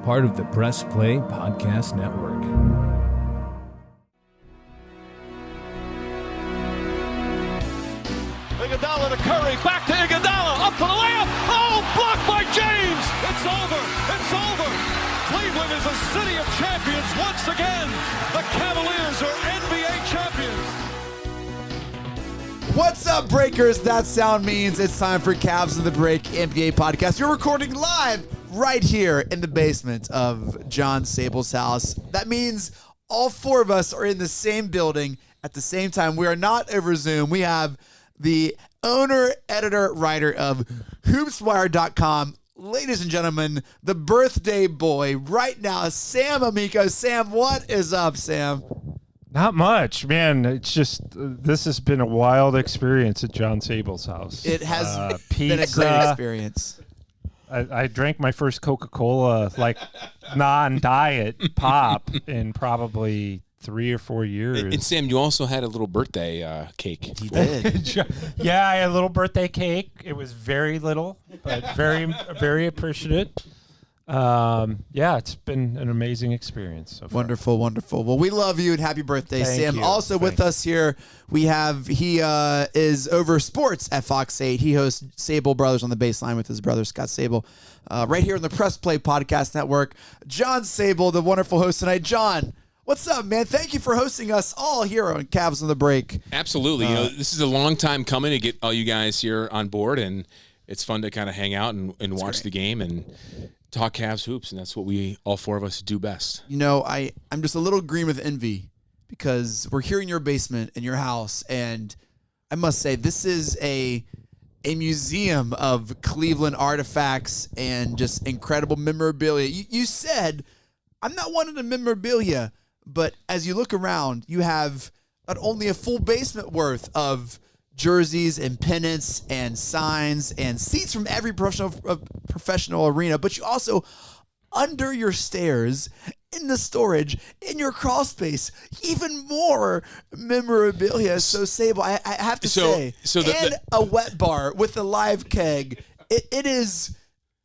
part of the Press Play Podcast Network. Iguodala to Curry, back to Iguodala, up for the layup. Oh, blocked by James. It's over. It's over. Cleveland is a city of champions once again. The Cavaliers are NBA champions. What's up, Breakers? That sound means it's time for Cavs in the Break NBA podcast. We're recording live right here in the basement of John Sabol's house. That means all four of us are in the same building at the same time. We are not over Zoom. We have the owner, editor, writer of hoopswire.com. Ladies and gentlemen, the birthday boy right now, Sam Amico. Sam, what is up, Sam? Not much, man. It's just this has been a wild experience at John Sable's house. It has been a great experience. I drank my first Coca-Cola, like non-diet pop, in probably 3 or 4 years. And Sam, you also had a little birthday cake. He did. Yeah, I had a little birthday cake. It was very little, but very, very appreciative. Yeah, it's been an amazing experience so far. Wonderful, wonderful. Well, we love you and happy birthday, Thank Sam. you. Also with us here, he is over sports at Fox 8. He hosts Sabol Brothers on the Baseline with his brother, Scott Sabol, right here on the Press Play Podcast Network. John Sabol, the wonderful host tonight. John, what's up, man? Thank you for hosting us all here on Cavs on the Break. Absolutely. This is a long time coming to get all you guys here on board, and it's fun to kind of hang out and watch the game and talk Cavs hoops, and that's what we, all four of us, do best. You know, I'm just a little green with envy because we're here in your basement in your house, and I must say this is a museum of Cleveland artifacts and just incredible memorabilia. You said, I'm not one of the memorabilia, but as you look around, you have not only a full basement worth of jerseys and pennants and signs and seats from every professional arena, but you also, under your stairs, in the storage, in your crawl space, even more memorabilia. So, Sabol, I have to say, a wet bar with a live keg, it is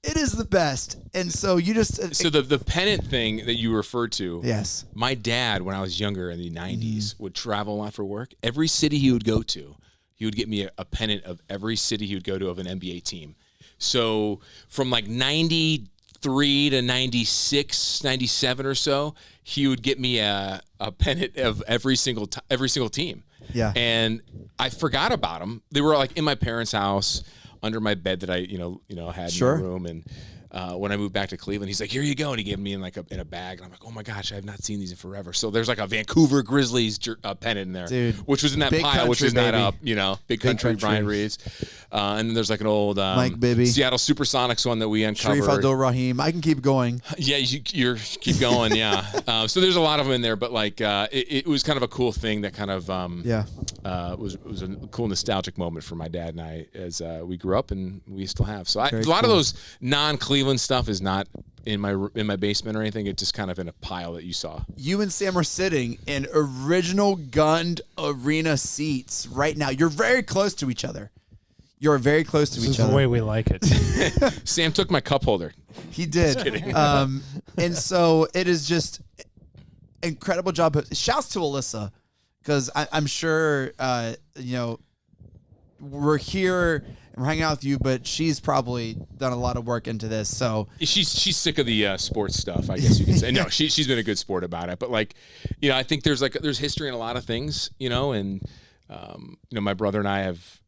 the best. And so you just... So the pennant thing that you referred to, yes. My dad, when I was younger in the 90s, would travel a lot for work. Every city he would go to, he would get me a pennant of every city he would go to of an NBA team. So from like 93 to 96, 97 or so, he would get me a pennant of every single team. Yeah. And I forgot about them. They were like in my parents' house under my bed that I, had Sure. in my room. And when I moved back to Cleveland, he's like, "Here you go," and he gave me in a bag. And I'm like, "Oh my gosh, I have not seen these in forever." So there's like a Vancouver Grizzlies pennant in there, dude, which was in that pile, which is not up, big country, Brian Reeves. And then there's like an old Mike Bibby, Seattle Supersonics one that we uncovered. Sharif Abdul-Rahim. I can keep going. Yeah, you're keep going. Yeah. So there's a lot of them in there, but like it was kind of a cool thing that kind of was a cool nostalgic moment for my dad and I as we grew up and we still have. So a lot of those non-Cleveland stuff is not in my basement or anything. It's just kind of in a pile that you saw. You and Sam are sitting in original gunned arena seats right now. You're very close to each other. You're very close to each other. This is the way we like it. Sam took my cup holder. He did. Just kidding. And so it is just incredible job. Shouts to Alyssa, because I'm sure, we're here and we're hanging out with you, but she's probably done a lot of work into this. So she's sick of the sports stuff, I guess you could say. No, she's been a good sport about it. But I think there's history in a lot of things, and my brother and I have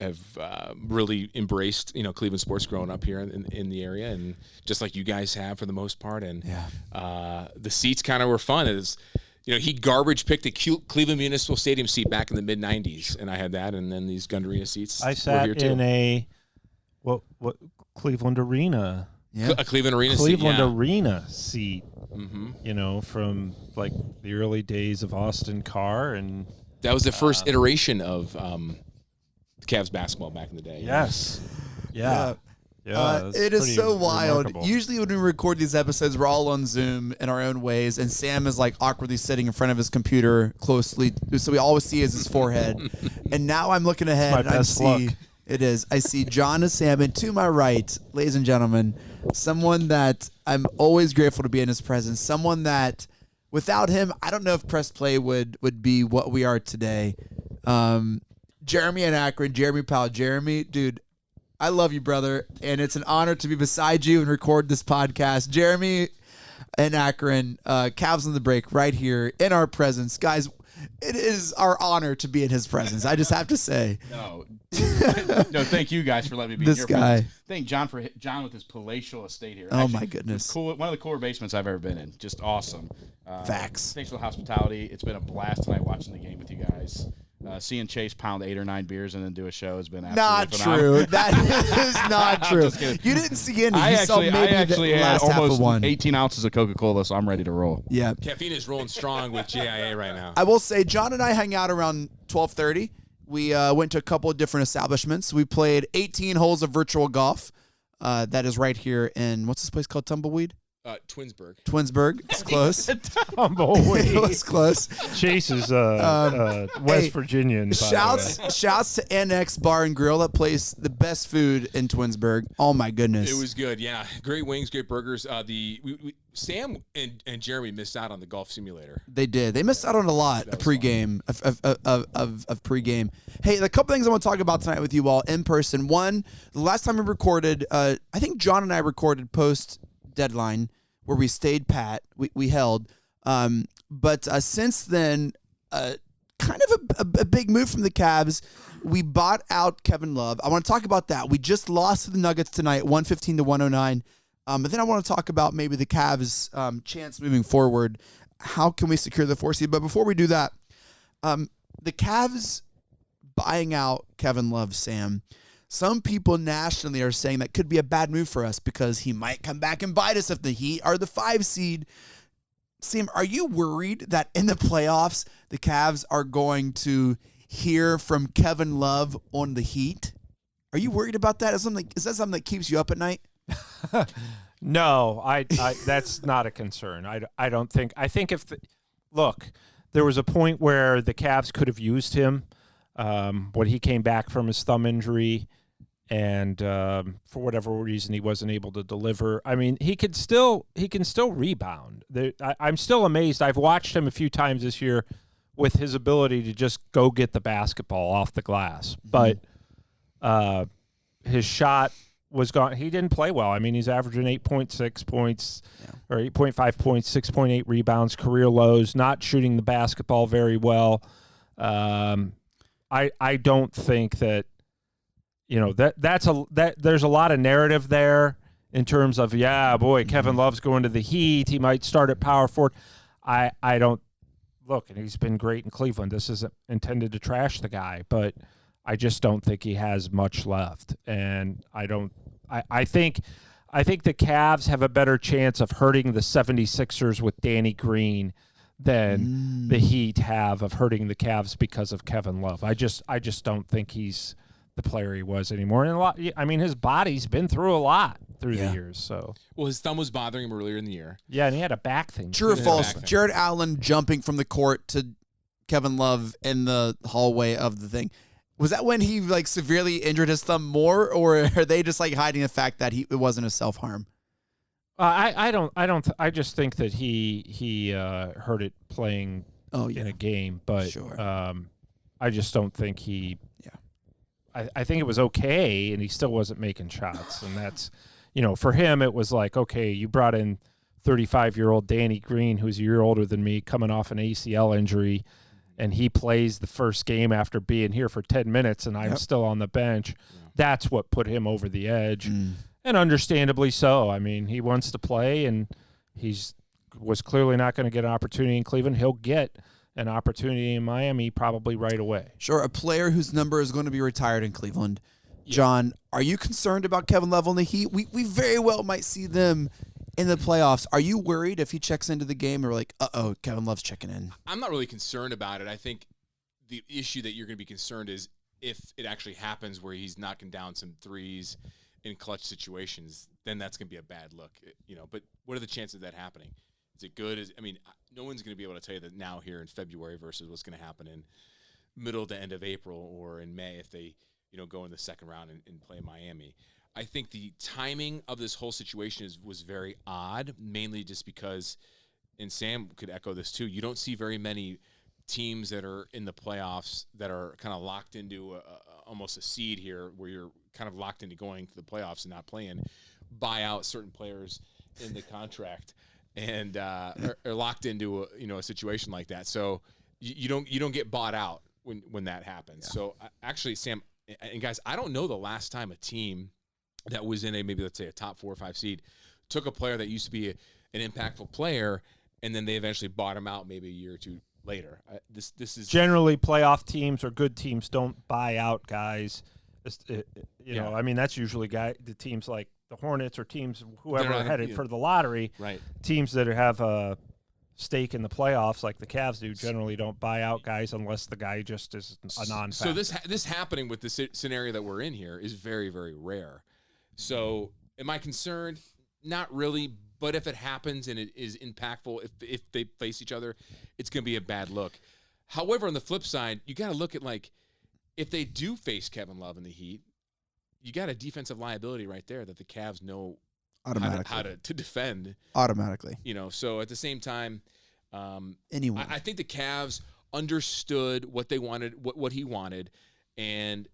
really embraced Cleveland sports growing up here in the area, and just like you guys have for the most part. And the seats kind of were fun. He garbage picked a Cleveland Municipal Stadium seat back in the mid '90s, and I had that, and then these Gund Arena seats. I sat were here in too. a Cleveland Arena. Yeah. A Cleveland Arena Cleveland seat. Yeah. Arena seat. Mm-hmm. From like the early days of Austin Carr, and that was the first iteration of the Cavs basketball back in the day. Yes. Yeah. It is so wild. Remarkable. Usually when we record these episodes, we're all on Zoom in our own ways, and Sam is like awkwardly sitting in front of his computer closely, so we always see is his forehead. And now I'm looking ahead, and I see it is. I see John and Sam, and to my right, ladies and gentlemen, someone that I'm always grateful to be in his presence. Someone that, without him, I don't know if Press Play would be what we are today. Jeremy and Akron, Jeremy Powell. Jeremy, dude, I love you, brother, and it's an honor to be beside you and record this podcast. Jeremy and Akron, Cavs on the break right here in our presence. Guys, it is our honor to be in his presence. I just have to say. No, thank you guys for letting me be This in your guy. presence. Thank John with his palatial estate here. Oh, my goodness. Cool, one of the cooler basements I've ever been in. Just awesome. Facts. Thanks for the hospitality. It's been a blast tonight watching the game with you guys. Seeing Chase pound 8 or 9 beers and then do a show has been absolutely Not phenomenal. true. That is not true. just kidding. You didn't see any. I You saw maybe actually the had last half of almost one. 18 ounces of Coca-Cola, so I'm ready to roll. Yeah. Caffeine is rolling strong with JIA right now. I will say, John and I hang out around 12:30. We went to a couple of different establishments. We played 18 holes of virtual golf. That is right here in, what's this place called? Tumbleweed? Twinsburg. Twinsburg. It's close. Tumbleweed. It was close. Chase is West Virginian. By the way. Shouts to NX Bar and Grill. That place, the best food in Twinsburg. Oh my goodness. It was good, yeah. Great wings, great burgers. Sam and Jeremy missed out on the golf simulator. They did. They missed out on a lot of pregame of pregame. Hey, the couple things I want to talk about tonight with you all in person. One, the last time we recorded, I think John and I recorded post deadline where we stayed pat. We held. But since then, kind of a big move from the Cavs. We bought out Kevin Love. I want to talk about that. We just lost to the Nuggets tonight, 115 to 109. But then I want to talk about maybe the Cavs' chance moving forward. How can we secure the 4 seed? But before we do that, the Cavs buying out Kevin Love, Sam, some people nationally are saying that could be a bad move for us because he might come back and bite us if the Heat are the 5 seed. Sam, are you worried that in the playoffs, the Cavs are going to hear from Kevin Love on the Heat? Are you worried about that? Is that something that keeps you up at night? No, I that's not a concern. I don't think. I think look, there was a point where the Cavs could have used him when he came back from his thumb injury, and for whatever reason he wasn't able to deliver. I mean, he can still rebound. I'm still amazed. I've watched him a few times this year with his ability to just go get the basketball off the glass, but his shot was gone. He didn't play well. I mean, he's averaging 8.6 points or 8.5 points, 6.8 rebounds, career lows, not shooting the basketball very well. I don't think that, there's a lot of narrative there in terms of, Kevin Love's going to the Heat. He might start at power forward. I don't look, and he's been great in Cleveland. This isn't intended to trash the guy, but I just don't think he has much left. And I think the Cavs have a better chance of hurting the 76ers with Danny Green than the Heat have of hurting the Cavs because of Kevin Love. I just don't think he's the player he was anymore. And his body's been through a lot through the years. So, well, his thumb was bothering him earlier in the year. Yeah, and he had a back thing. True or false? Jared Allen jumping from the court to Kevin Love in the hallway of the thing. Was that when he severely injured his thumb more, or are they just hiding the fact that it wasn't a self-harm? I just think that he hurt it playing in a game, but sure. I just don't think he. Yeah, I think it was okay, and he still wasn't making shots, and that's, for him it was okay, you brought in 35-year-old Danny Green, who's a year older than me, coming off an ACL injury. And he plays the first game after being here for 10 minutes, and I'm still on the bench. Yeah. That's what put him over the edge, and understandably so. I mean, he wants to play, and was clearly not going to get an opportunity in Cleveland. He'll get an opportunity in Miami probably right away. Sure, a player whose number is going to be retired in Cleveland. Yeah. John, are you concerned about Kevin Love on the Heat? We very well might see them in the playoffs. Are you worried if he checks into the game, or Kevin Love's checking in? I'm not really concerned about it. I think the issue that you're going to be concerned is if it actually happens where he's knocking down some threes in clutch situations, then that's going to be a bad look. But what are the chances of that happening? Is it good? No one's going to be able to tell you that now here in February versus what's going to happen in middle to end of April or in May if they, go in the second round and play Miami. I think the timing of this whole situation was very odd, mainly just because, and Sam could echo this too, you don't see very many teams that are in the playoffs that are kind of locked into almost a seed here, where you're kind of locked into going to the playoffs and not playing, buy out certain players in the contract and are locked into a situation like that. So you don't get bought out when that happens. Yeah. So actually, Sam and guys, I don't know the last time a team that was in maybe let's say a top 4 or 5 seed took a player that used to be an impactful player and then they eventually bought him out maybe a year or two later. This is generally playoff teams or good teams don't buy out guys. You know, I mean that's usually the teams like the Hornets or teams whoever are headed for the lottery. Right. Teams that have a stake in the playoffs like the Cavs do generally don't buy out guys unless the guy just is a non-factor. So this happening with the scenario that we're in here is very, very rare. So am I concerned? Not really, but if it happens and it is impactful, if they face each other, it's going to be a bad look. However, on the flip side, you got to look at like if they do face Kevin Love in the Heat, you got a defensive liability right there that the Cavs know how to defend automatically. You know, so at the same time, anyone. I think the Cavs understood what they wanted, what he wanted, and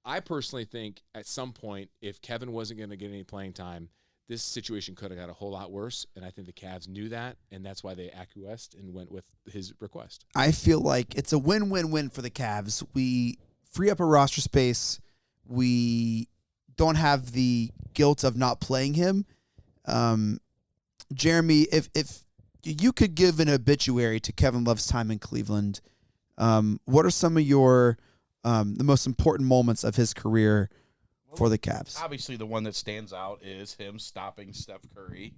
I personally think at some point, if Kevin wasn't going to get any playing time, this situation could have got a whole lot worse, and I think the Cavs knew that, and that's why they acquiesced and went with his request. I feel like it's a win-win-win for the Cavs. We free up a roster space. We don't have the guilt of not playing him. Jeremy, if you could give an obituary to Kevin Love's time in Cleveland, what are some of your the most important moments of his career for the Cavs? Obviously, the one that stands out is him stopping Steph Curry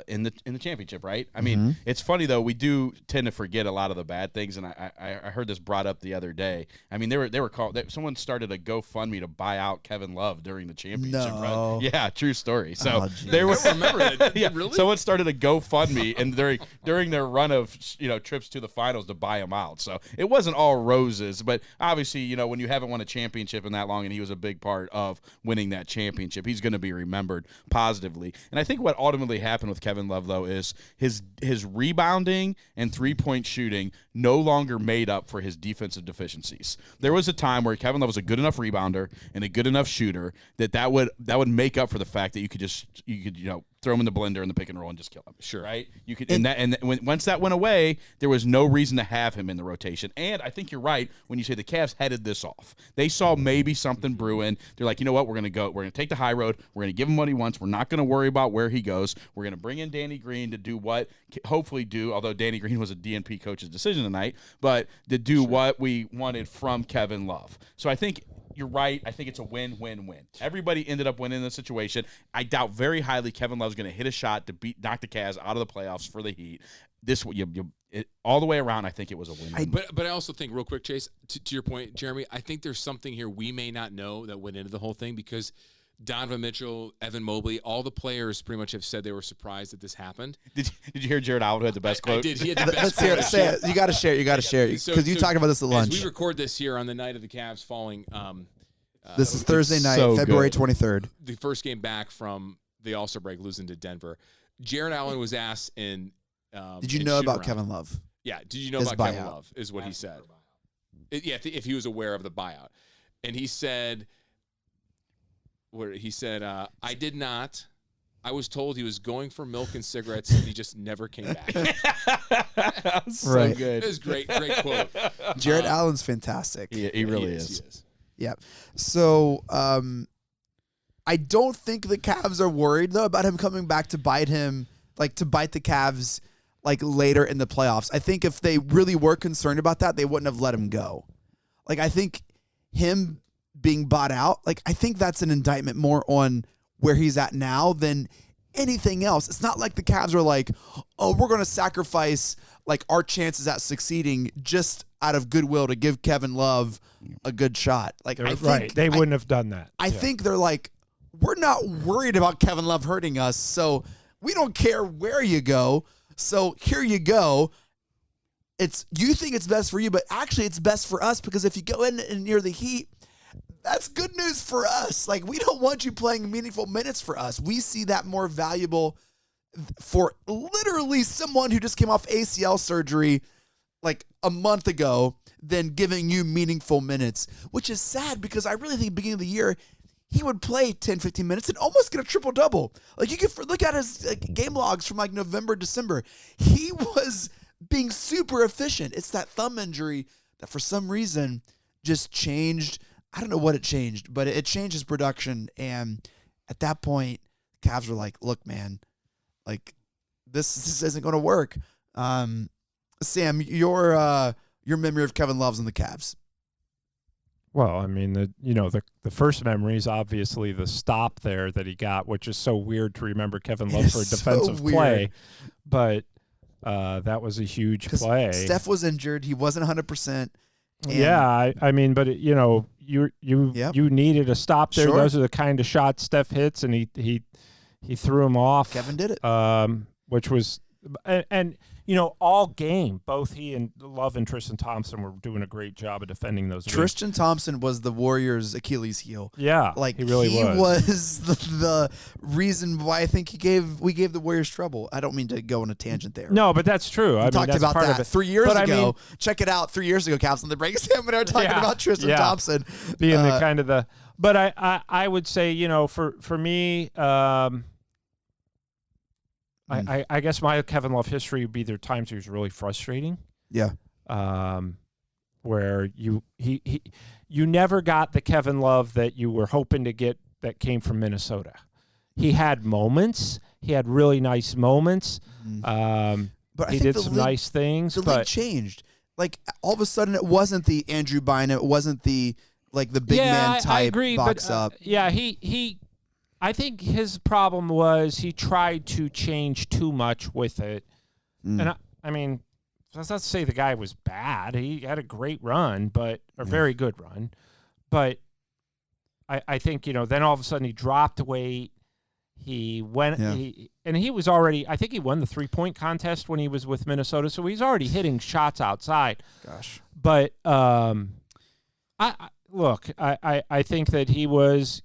in the championship, right? I mean, it's funny though, we do tend to forget a lot of the bad things, and I heard this brought up the other day. I mean, they were called. Someone started a GoFundMe to buy out Kevin Love during the championship run. Yeah, true story. So they were remember that. Yeah, really? Someone started a GoFundMe and during their run of trips to the finals to buy him out. So it wasn't all roses, but obviously when you haven't won a championship in that long, and he was a big part of winning that championship, he's going to be remembered positively. And I think what ultimately happened with Kevin Love though is his rebounding and 3-point shooting no longer made up for his defensive deficiencies. There was a time where Kevin Love was a good enough rebounder and a good enough shooter that would make up for the fact that you could throw him in the blender in the pick and roll and just kill him. Sure. Right? You could once that went away, there was no reason to have him in the rotation. And I think you're right when you say the Cavs headed this off. They saw maybe something brewing. They're like, you know what, we're gonna take the high road, we're gonna give him what he wants, we're not gonna worry about where he goes. We're gonna bring in Danny Green to do although Danny Green was a DNP coach's decision tonight, but to do what we wanted from Kevin Love. So I think you're right. I think it's a win-win-win. Everybody ended up winning the situation. I doubt very highly Kevin Love's going to hit a shot to knock the Cavs out of the playoffs for the Heat. All the way around, I think it was a win. But I also think, real quick, Chase, to your point, Jeremy, I think there's something here we may not know that went into the whole thing, because Donovan Mitchell, Evan Mobley, all the players pretty much have said they were surprised that this happened. Did you hear Jared Allen had the best quote? I did. He had the best quote. Let's hear it. Say it. You got to share it. Because you talked about this at lunch. As we record this here on the night of the Cavs falling. This is Thursday night, February 23rd. The first game back from the All-Star break, losing to Denver. Jared Allen was asked in did you know about Kevin Love? Yeah. Did you know about Kevin Love is what he said. If he was aware of the buyout. And he said... I did not. I was told he was going for milk and cigarettes, and he just never came back. So good. It was great quote. Jared Allen's fantastic. He really is. He is. Yeah. So I don't think the Cavs are worried though about him coming back to bite the Cavs later in the playoffs. I think if they really were concerned about that, they wouldn't have let him go. I think him being bought out, I think that's an indictment more on where he's at now than anything else. It's not like the Cavs are like, oh, we're going to sacrifice our chances at succeeding just out of goodwill to give Kevin Love a good shot. They wouldn't have done that. I think they're like, we're not worried about Kevin Love hurting us, so we don't care where you go. So here you go. You think it's best for you, but actually it's best for us, because if you go in and near the Heat, that's good news for us. Like, we don't want you playing meaningful minutes for us. We see that more valuable for literally someone who just came off ACL surgery like a month ago than giving you meaningful minutes, which is sad because I really think at the beginning of the year, he would play 10, 15 minutes and almost get a triple-double. Like, you can look at his game logs from like November, December. He was being super efficient. It's that thumb injury that for some reason just changed. I don't know what it changed, but it changed his production. And at that point, the Cavs were like, look, man, like this isn't going to work. Sam, your memory of Kevin Love's on the Cavs. Well, I mean, the first memory is obviously the stop there that he got, which is so weird to remember Kevin Love for a defensive play. But that was a huge play. Steph was injured. He wasn't 100%. Yeah, I mean, but you needed a stop there. Sure. Those are the kind of shots Steph hits, and he threw him off. Kevin did it. Which was and all game, both he and Love and Tristan Thompson were doing a great job of defending those. Tristan Thompson was the Warriors' Achilles heel. Yeah, like he really was the reason why I think we gave the Warriors trouble. I don't mean to go on a tangent there. No, but that's true. We talked about that 3 years ago. I mean, check it out. 3 years ago, Caps on the break. Sam and I were talking about Tristan Thompson being the kind of the. But I would say for me. I guess my Kevin Love history would be there times he was really frustrating. Yeah. Where you never got the Kevin Love that you were hoping to get that came from Minnesota. He had moments. He had really nice moments. But he did some nice things. The league changed. Like, all of a sudden, it wasn't the Andrew Bynum. It wasn't the big man type I agree, box up. I think his problem was he tried to change too much with it. And I mean, that's not to say the guy was bad. He had a great run, but a very good run. But I think, then all of a sudden he dropped weight. He went and he was already, I think he won the 3-point contest when he was with Minnesota, so he's already hitting shots outside. Gosh. But I think that he was,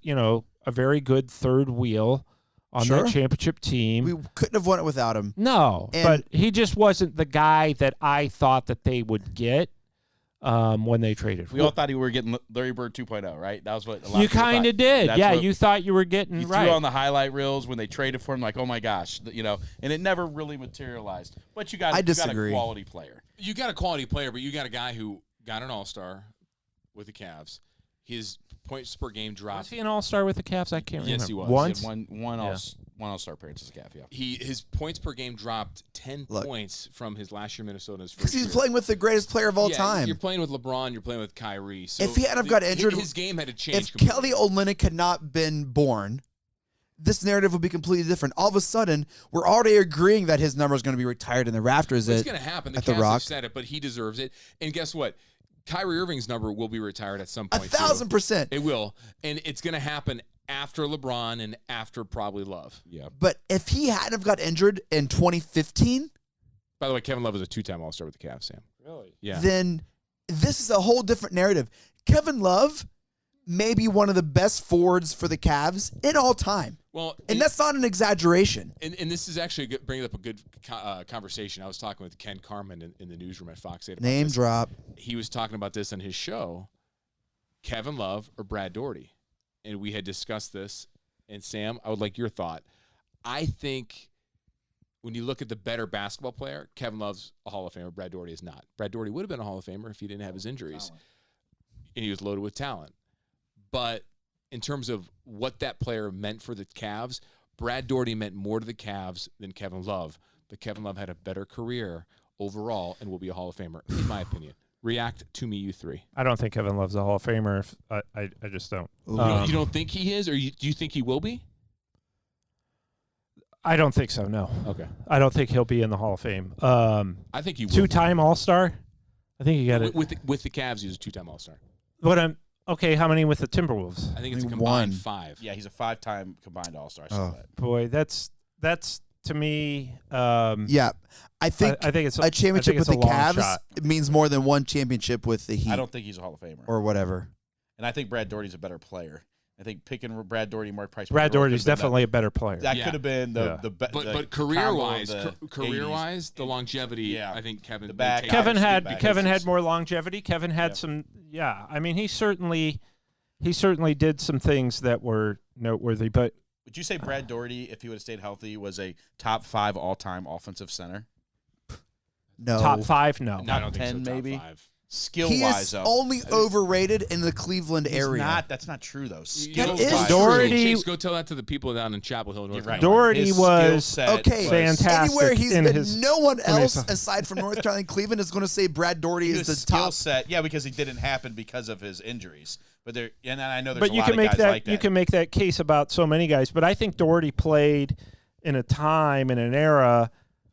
a very good third wheel on that championship team. We couldn't have won it without him. No, but he just wasn't the guy that I thought that they would get when they traded for him. We all thought we were getting Larry Bird 2.0, right? That was what a lot you of people kind of thought. did. That's You thought you were getting you right. threw on the highlight reels when they traded for him, like, oh my gosh, and it never really materialized. But you got a quality player. You got a quality player, but you got a guy who got an All-Star with the Cavs. His points per game dropped. Was he an All-Star with the Cavs? I can't remember. Yes, he was. Once? He had one All-Star appearance as a Cav, yeah. His points per game dropped 10 points from his last year Minnesota's first Because he's year. playing with the greatest player of all time. You're playing with LeBron. You're playing with Kyrie. So if he hadn't got injured, his game had to change. If Kelly Olynyk had not been born, this narrative would be completely different. All of a sudden, we're already agreeing that his number is going to be retired in the rafters. It's going to happen. The Cavs have said it, but he deserves it. And guess what? Kyrie Irving's number will be retired at some point. 1,000%. It will. And it's going to happen after LeBron and after probably Love. Yeah. But if he hadn't have got injured in 2015... By the way, Kevin Love is a 2-time All-Star with the Cavs, Sam. Really? Yeah. Then this is a whole different narrative. Kevin Love may be one of the best forwards for the Cavs in all time. Well, and that's not an exaggeration. And this is actually bringing up a good conversation. I was talking with Ken Carman in the newsroom at Fox 8 about Name this. drop. He was talking about this on his show, Kevin Love or Brad Daugherty. And we had discussed this. And, Sam, I would like your thought. I think when you look at the better basketball player, Kevin Love's a Hall of Famer. Brad Daugherty is not. Brad Daugherty would have been a Hall of Famer if he didn't have his injuries. And he was loaded with talent. But in terms of what that player meant for the Cavs, Brad Daugherty meant more to the Cavs than Kevin Love. But Kevin Love had a better career overall and will be a Hall of Famer, in my opinion. React to me, you three. I don't think Kevin Love's a Hall of Famer. I just don't. You don't think he is, or do you think he will be? I don't think so, no. Okay. I don't think he'll be in the Hall of Fame. I think he will. 2-time All-Star? I think he got it. With the Cavs, he's a 2-time All-Star. Okay, how many with the Timberwolves? I think it's a combined 5. Yeah, he's a 5-time combined All-Star. Boy, that's to me. Yeah, I think it's a championship with the Cavs shot. it means more than one championship with the Heat. I don't think he's a Hall of Famer or whatever. and I think Brad Daugherty's a better player. I think picking Brad Daugherty, Mark Price. Brad Daugherty's definitely a better player. That could have been but career wise, the longevity. Yeah. I think Kevin. The back- Kevin had back. more longevity. Kevin had some. Yeah, I mean, he certainly did some things that were noteworthy. But would you say Brad Daugherty, if he would have stayed healthy, was a top 5 all-time offensive center? No. top 5, no. No, I don't think 10 so. Top maybe? 5. Skill-wise, He is though. only overrated in the Cleveland He's area. not. That's not true, though. That Skills is wise. true. Daugherty- Chase, go tell that to the people down in Chapel Hill, North Right. Carolina. Doherty His was skill set Okay. was- fantastic. Anywhere he's in been, his- no one his- else aside from North Carolina and Cleveland is going to say Brad Daugherty is His the skill top. set, yeah, because it didn't happen because of his injuries. But there, and I know there's But a you lot can of make guys that, like that. you can make that case about so many guys. But I think Doherty played in a time, in an era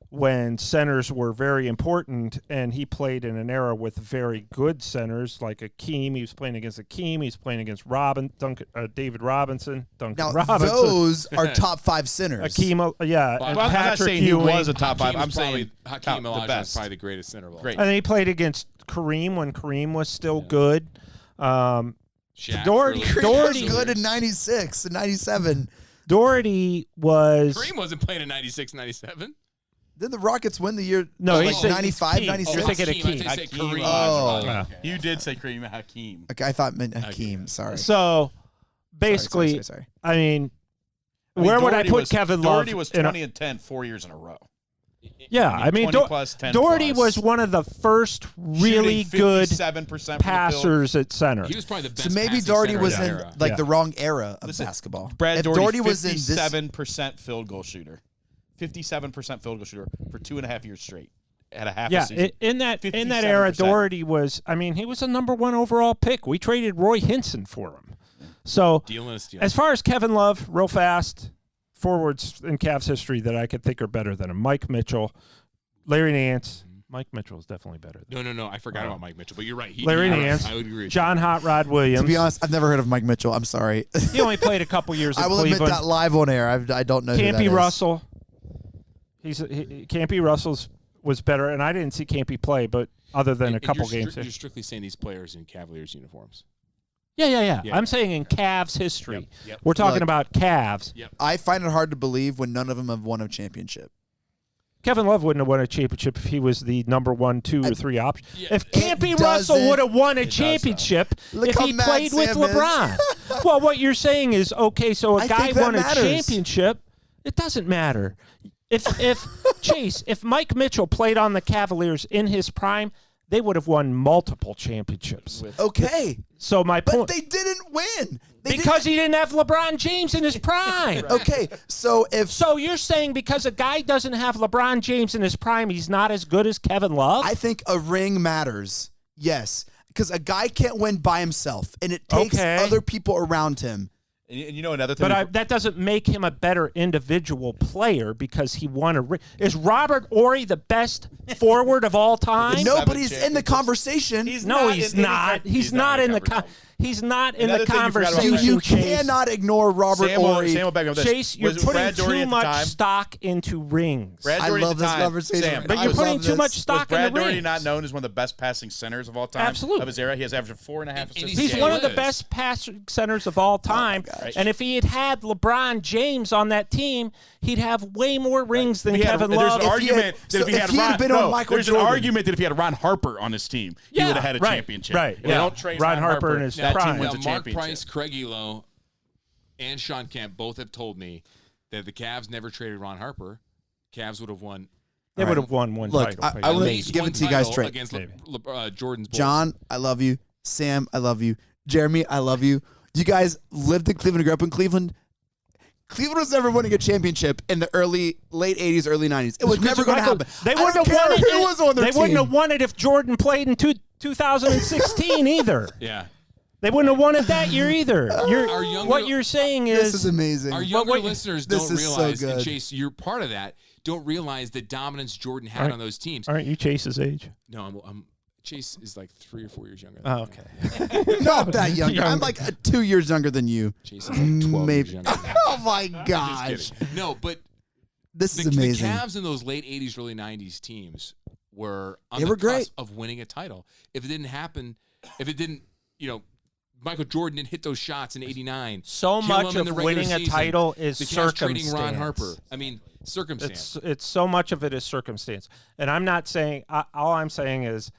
when centers were very important, and he played in an era with very good centers like Akeem. He was playing against Akeem. He was playing against David Robinson. Duncan Now, Robinson. those are top 5 centers. Akeem, yeah. Well, and I'm not Patrick saying Ewing. he was a top 5. Hakeem's I'm saying Hakeem the Olajuwon is best. probably the greatest center of all. Great. And then he played against Kareem when Kareem was still good. Shaq, Doherty- early Doherty years. was good in 96 and 97. Doherty was Kareem wasn't playing in 96, 97. Did the Rockets win the year? No, like he's saying 95, Hakeem. 96? You're thinking Hakeem. I Hakeem. thought you said Hakeem. Kareem. Oh. Yeah. You did say Kareem Hakeem. Okay, I thought meant Hakeem. Sorry. So basically, Sorry. I mean, I mean, where would I Doherty put was- Kevin Love? Doherty was in a- 20 and 10 4 years in a row. yeah, I mean, 20 plus, 10 Doherty plus. was one of the first really Shooting good 57% passers at center. He was probably the best. So maybe passing Doherty center was that in era. like Yeah. the wrong era of Listen, basketball. Brad if Doherty, was in this, 57% field goal shooter. 57% field goal shooter for 2.5 years straight. At a half Yeah, a season. in that era, 57%. Doherty was. I mean, he was a number 1 overall pick. We traded Roy Hinson for him. So Dealing a steal. as far as Kevin Love, real fast forwards in Cavs history that I could think are better than him: Mike Mitchell, Larry Nance. Mike Mitchell is definitely better than No. I forgot about Mike Mitchell, but you're right. Larry Nance, I would agree. with John Hot Rod Williams. to be honest, I've never heard of Mike Mitchell. I'm sorry. He only played a couple years in I will Cleveland. admit that live on air. I don't know. who that Campy is. Russell. Campy Russell's was better, and I didn't see Campy play, but other than And a couple you're games. You're strictly saying these players in Cavaliers uniforms. Yeah. Yeah. I'm saying in Cavs history. Yep. We're talking Look, about Cavs. Yep. I find it hard to believe when none of them have won a championship. Kevin Love wouldn't have won a championship if he was the number 1, 2, or 3 option. Yeah. If Campy It Russell doesn't- would have won a does, though. championship Look if how he mad played with Sam is. LeBron. Well, what you're saying is, okay, so a I guy think that won a matters. championship. It doesn't matter. If Chase, if Mike Mitchell played on the Cavaliers in his prime, they would have won multiple championships. Okay, So my but point, they didn't win. They because he didn't have LeBron James in his prime. didn't. Okay, so if So you're saying because a guy doesn't have LeBron James in his prime, he's not as good as Kevin Love? I think a ring matters, yes, because a guy can't win by himself, and it takes Okay. other people around him. And you know another thing? But that doesn't make him a better individual player because he won a ring. Is Robert Horry the best forward of all time? Nobody's in the conversation. No, he's not. He's not in the he's not in the Another thing you forgot about conversation. you Chase. cannot ignore Robert Horry. Sam will back up this. Chase, you're Was putting Brad Daugherty too at the much time? stock into rings. Brad I Daugherty love at the this time. conversation. Sam, But I you're putting love too this. much was stock Brad in the Daugherty rings. not known as one of the best passing centers of all time? Absolutely. Of his era, he has averaged 4.5 assists. he's a He's game. one of the is. best passing centers of all time. gosh. And if he had had LeBron James on that team, he'd have way more rings than He had- Kevin there's Love. an If he had- argument that so if he if had he had Ron, been on no, Michael there's Jordan- an argument that if he had Ron Harper on his team, he would have had a championship. Right. If they don't trade Ron Ron Harper in his that prime. team wins Now, a Mark championship. Price, Craig Elo, and Sean Kemp both have told me that if the Cavs never traded Ron Harper, Cavs would have won They would have won one Look, title. I at wanna least give one it to you guys title straight. against Maybe. Jordan's Bulls. John, I love you. Sam, I love you. Jeremy, I love you. You guys lived in Cleveland, grew up in Cleveland. Cleveland was never winning a championship in the late 80s, early 90s. It was never going to happen. They I wouldn't don't have won care it. who was on their They wouldn't team. have won it if Jordan played in 2016 either. Yeah. They wouldn't have won it that year either. Our younger- What you're saying This is is amazing. Our younger wait, listeners this don't is so realize, and good. Chase, you're part of that, don't realize the dominance Jordan had Aren't- on those teams. aren't you Chase's age? No, Chase is like 3 or 4 years younger. Oh, okay. Not that younger. I'm Younger. like 2 years younger than you. Chase is like 12 Maybe. years younger. Oh my Just gosh. kidding. No, but This the is amazing. Cavs in those late 80s, early 90s teams were on They the were great. cusp of winning a title. If it didn't happen, if it didn't, Michael Jordan didn't hit those shots in '89. So much of winning a title is the Cavs circumstance. trading Ron Harper. I mean, circumstance. It's so much of it is circumstance. And I'm not saying all I'm saying is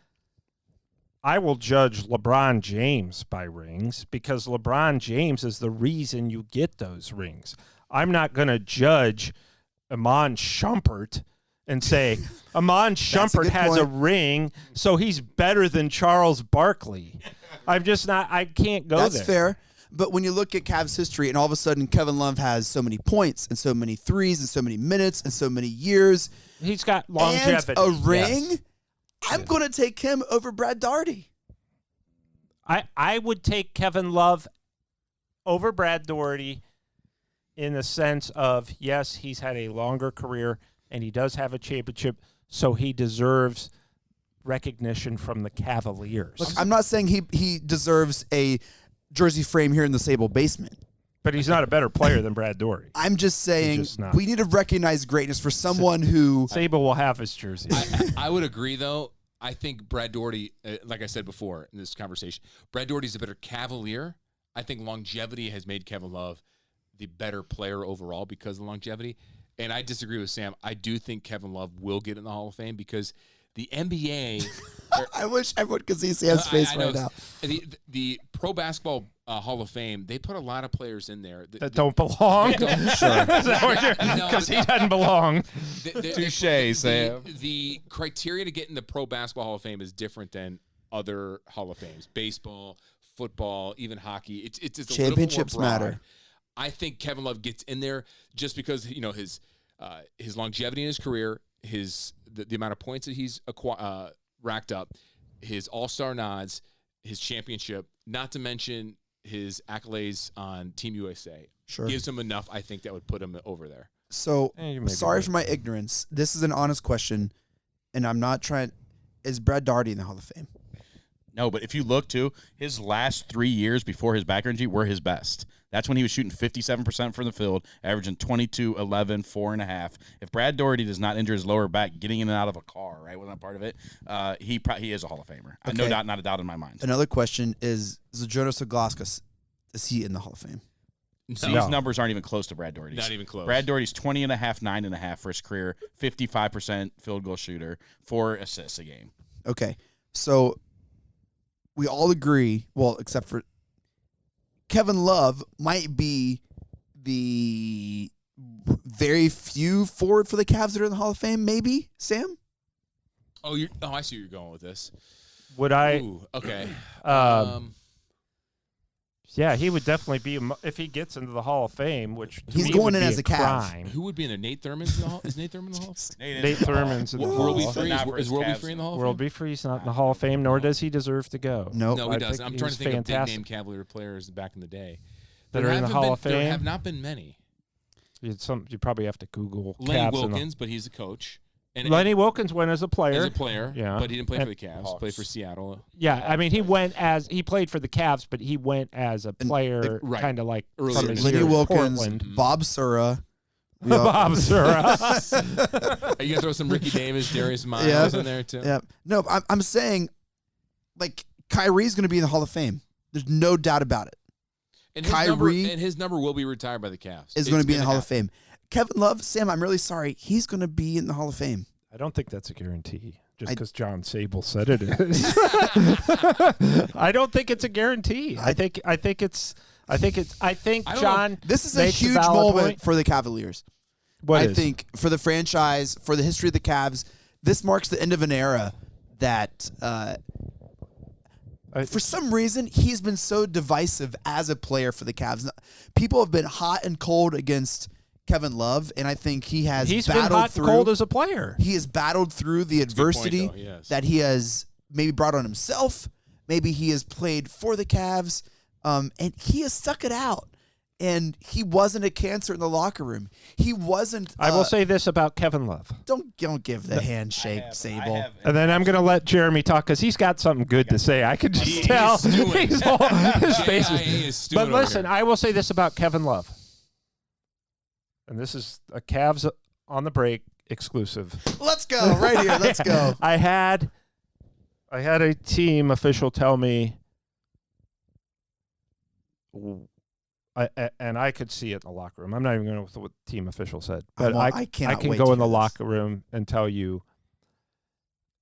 I will judge LeBron James by rings because LeBron James is the reason you get those rings. I'm not going to judge Iman Shumpert and say Iman Shumpert has a ring, so he's better than Charles Barkley. I'm just not. I can't go there. That's fair. But when you look at Cavs history, and all of a sudden Kevin Love has so many points and so many threes and so many minutes and so many years, he's got longevity. And a ring. Yes. I'm going to take him over Brad Daugherty. I would take Kevin Love over Brad Daugherty in the sense of, yes, he's had a longer career and he does have a championship, so he deserves recognition from the Cavaliers. Look, I'm not saying he deserves a jersey frame here in the Sabol basement. But he's not a better player than Brad Daugherty. I'm just saying we need to recognize greatness for someone who... Sabol will have his jersey. I would agree, though. I think Brad Daugherty, like I said before in this conversation, Brad Daugherty's a better Cavalier. I think longevity has made Kevin Love the better player overall because of longevity. And I disagree with Sam. I do think Kevin Love will get in the Hall of Fame because the NBA... I wish everyone could see Sam's face right now. The Pro Basketball Hall of Fame, they put a lot of players in there that don't belong. Because he doesn't belong. Touche, Sam. The criteria to get in the Pro Basketball Hall of Fame is different than other Hall of Fames. Baseball, football, even hockey. It's a championships little bit more broad. matter. I think Kevin Love gets in there just because his longevity in his career, the amount of points that he's racked up, his All-Star nods, his championship, not to mention his accolades on Team USA. Sure. Gives him enough, I think, that would put him over there. So, sorry for my ignorance. This is an honest question, and I'm not trying... Is Brad Daugherty in the Hall of Fame? No, but if you look, too, his last 3 years before his back injury were his best. That's when he was shooting 57% from the field, averaging 22, 11, 4.5. If Brad Daugherty does not injure his lower back, getting in and out of a car, right, wasn't that part of it, he is a Hall of Famer. Okay. No doubt, not a doubt in my mind. Another question is Jonas Oglaskas, is he in the Hall of Fame? So these numbers aren't even close to Brad Daugherty's. Not even close. Brad Daugherty's 20.5, 9.5 for his career, 55% field goal shooter, 4 assists a game. Okay, so we all agree, well, except for Kevin Love might be the very few forward for the Cavs that are in the Hall of Fame, maybe, Sam? Oh, I see where you're going with this. Would I? Ooh, okay. Yeah, he would definitely be if he gets into the Hall of Fame, which to he's me going would in be as a Cav. crime. Who would be in there? Nate Thurman's in the Hall? Is Nate Thurman in the Hall? Nate Thurman's in the Hall. World B. Free? Is World B. Free in the Hall of Fame? World B. Free's not in the Hall of Fame, nor does he deserve to go. No, he doesn't. I'm trying to think of big-name Cavalier players back in the day. That are in the Hall of Fame? There have not been many. You probably have to Google Lenny Cavs Wilkins, but he's a coach. And Lenny Wilkins went as a player. Yeah. But he didn't play for the Cavs. He played for Seattle. Yeah, I mean, he played for the Cavs, but he went as a player, kind of like from his Lenny year Wilkins, Portland. Bob Sura. Bob Sura. Are you gonna throw some Ricky Davis, Darius Miles in there too? Yeah. No, I'm saying, like, Kyrie's going to be in the Hall of Fame. There's no doubt about it. And his number will be retired by the Cavs. Is going to be in the Hall of Fame. Kevin Love, Sam, I'm really sorry. He's going to be in the Hall of Fame. I don't think that's a guarantee. Just because John Sabol said it is. I don't think it's a guarantee. I think John. This is a huge moment for the Cavaliers. I think for the franchise, for the history of the Cavs, this marks the end of an era that. For some reason, he's been so divisive as a player for the Cavs. People have been hot and cold against Kevin Love, and I think he's been hot and cold as a player. He has battled through the adversity that he has maybe brought on himself. Maybe he has played for the Cavs, and he has stuck it out. And he wasn't a cancer in the locker room. He wasn't. I will say this about Kevin Love. Don't give the handshake, Sabol. And then I'm going to let Jeremy talk because he's got something good to say. I can just tell. His face is. But listen, I will say this about Kevin Love. And this is a Cavs on the break exclusive. Let's go right here. Let's go. I had a team official tell me I could see it in the locker room. I'm not even going to with what the team official said, but I cannot can wait go to in the hear this. locker room and tell you,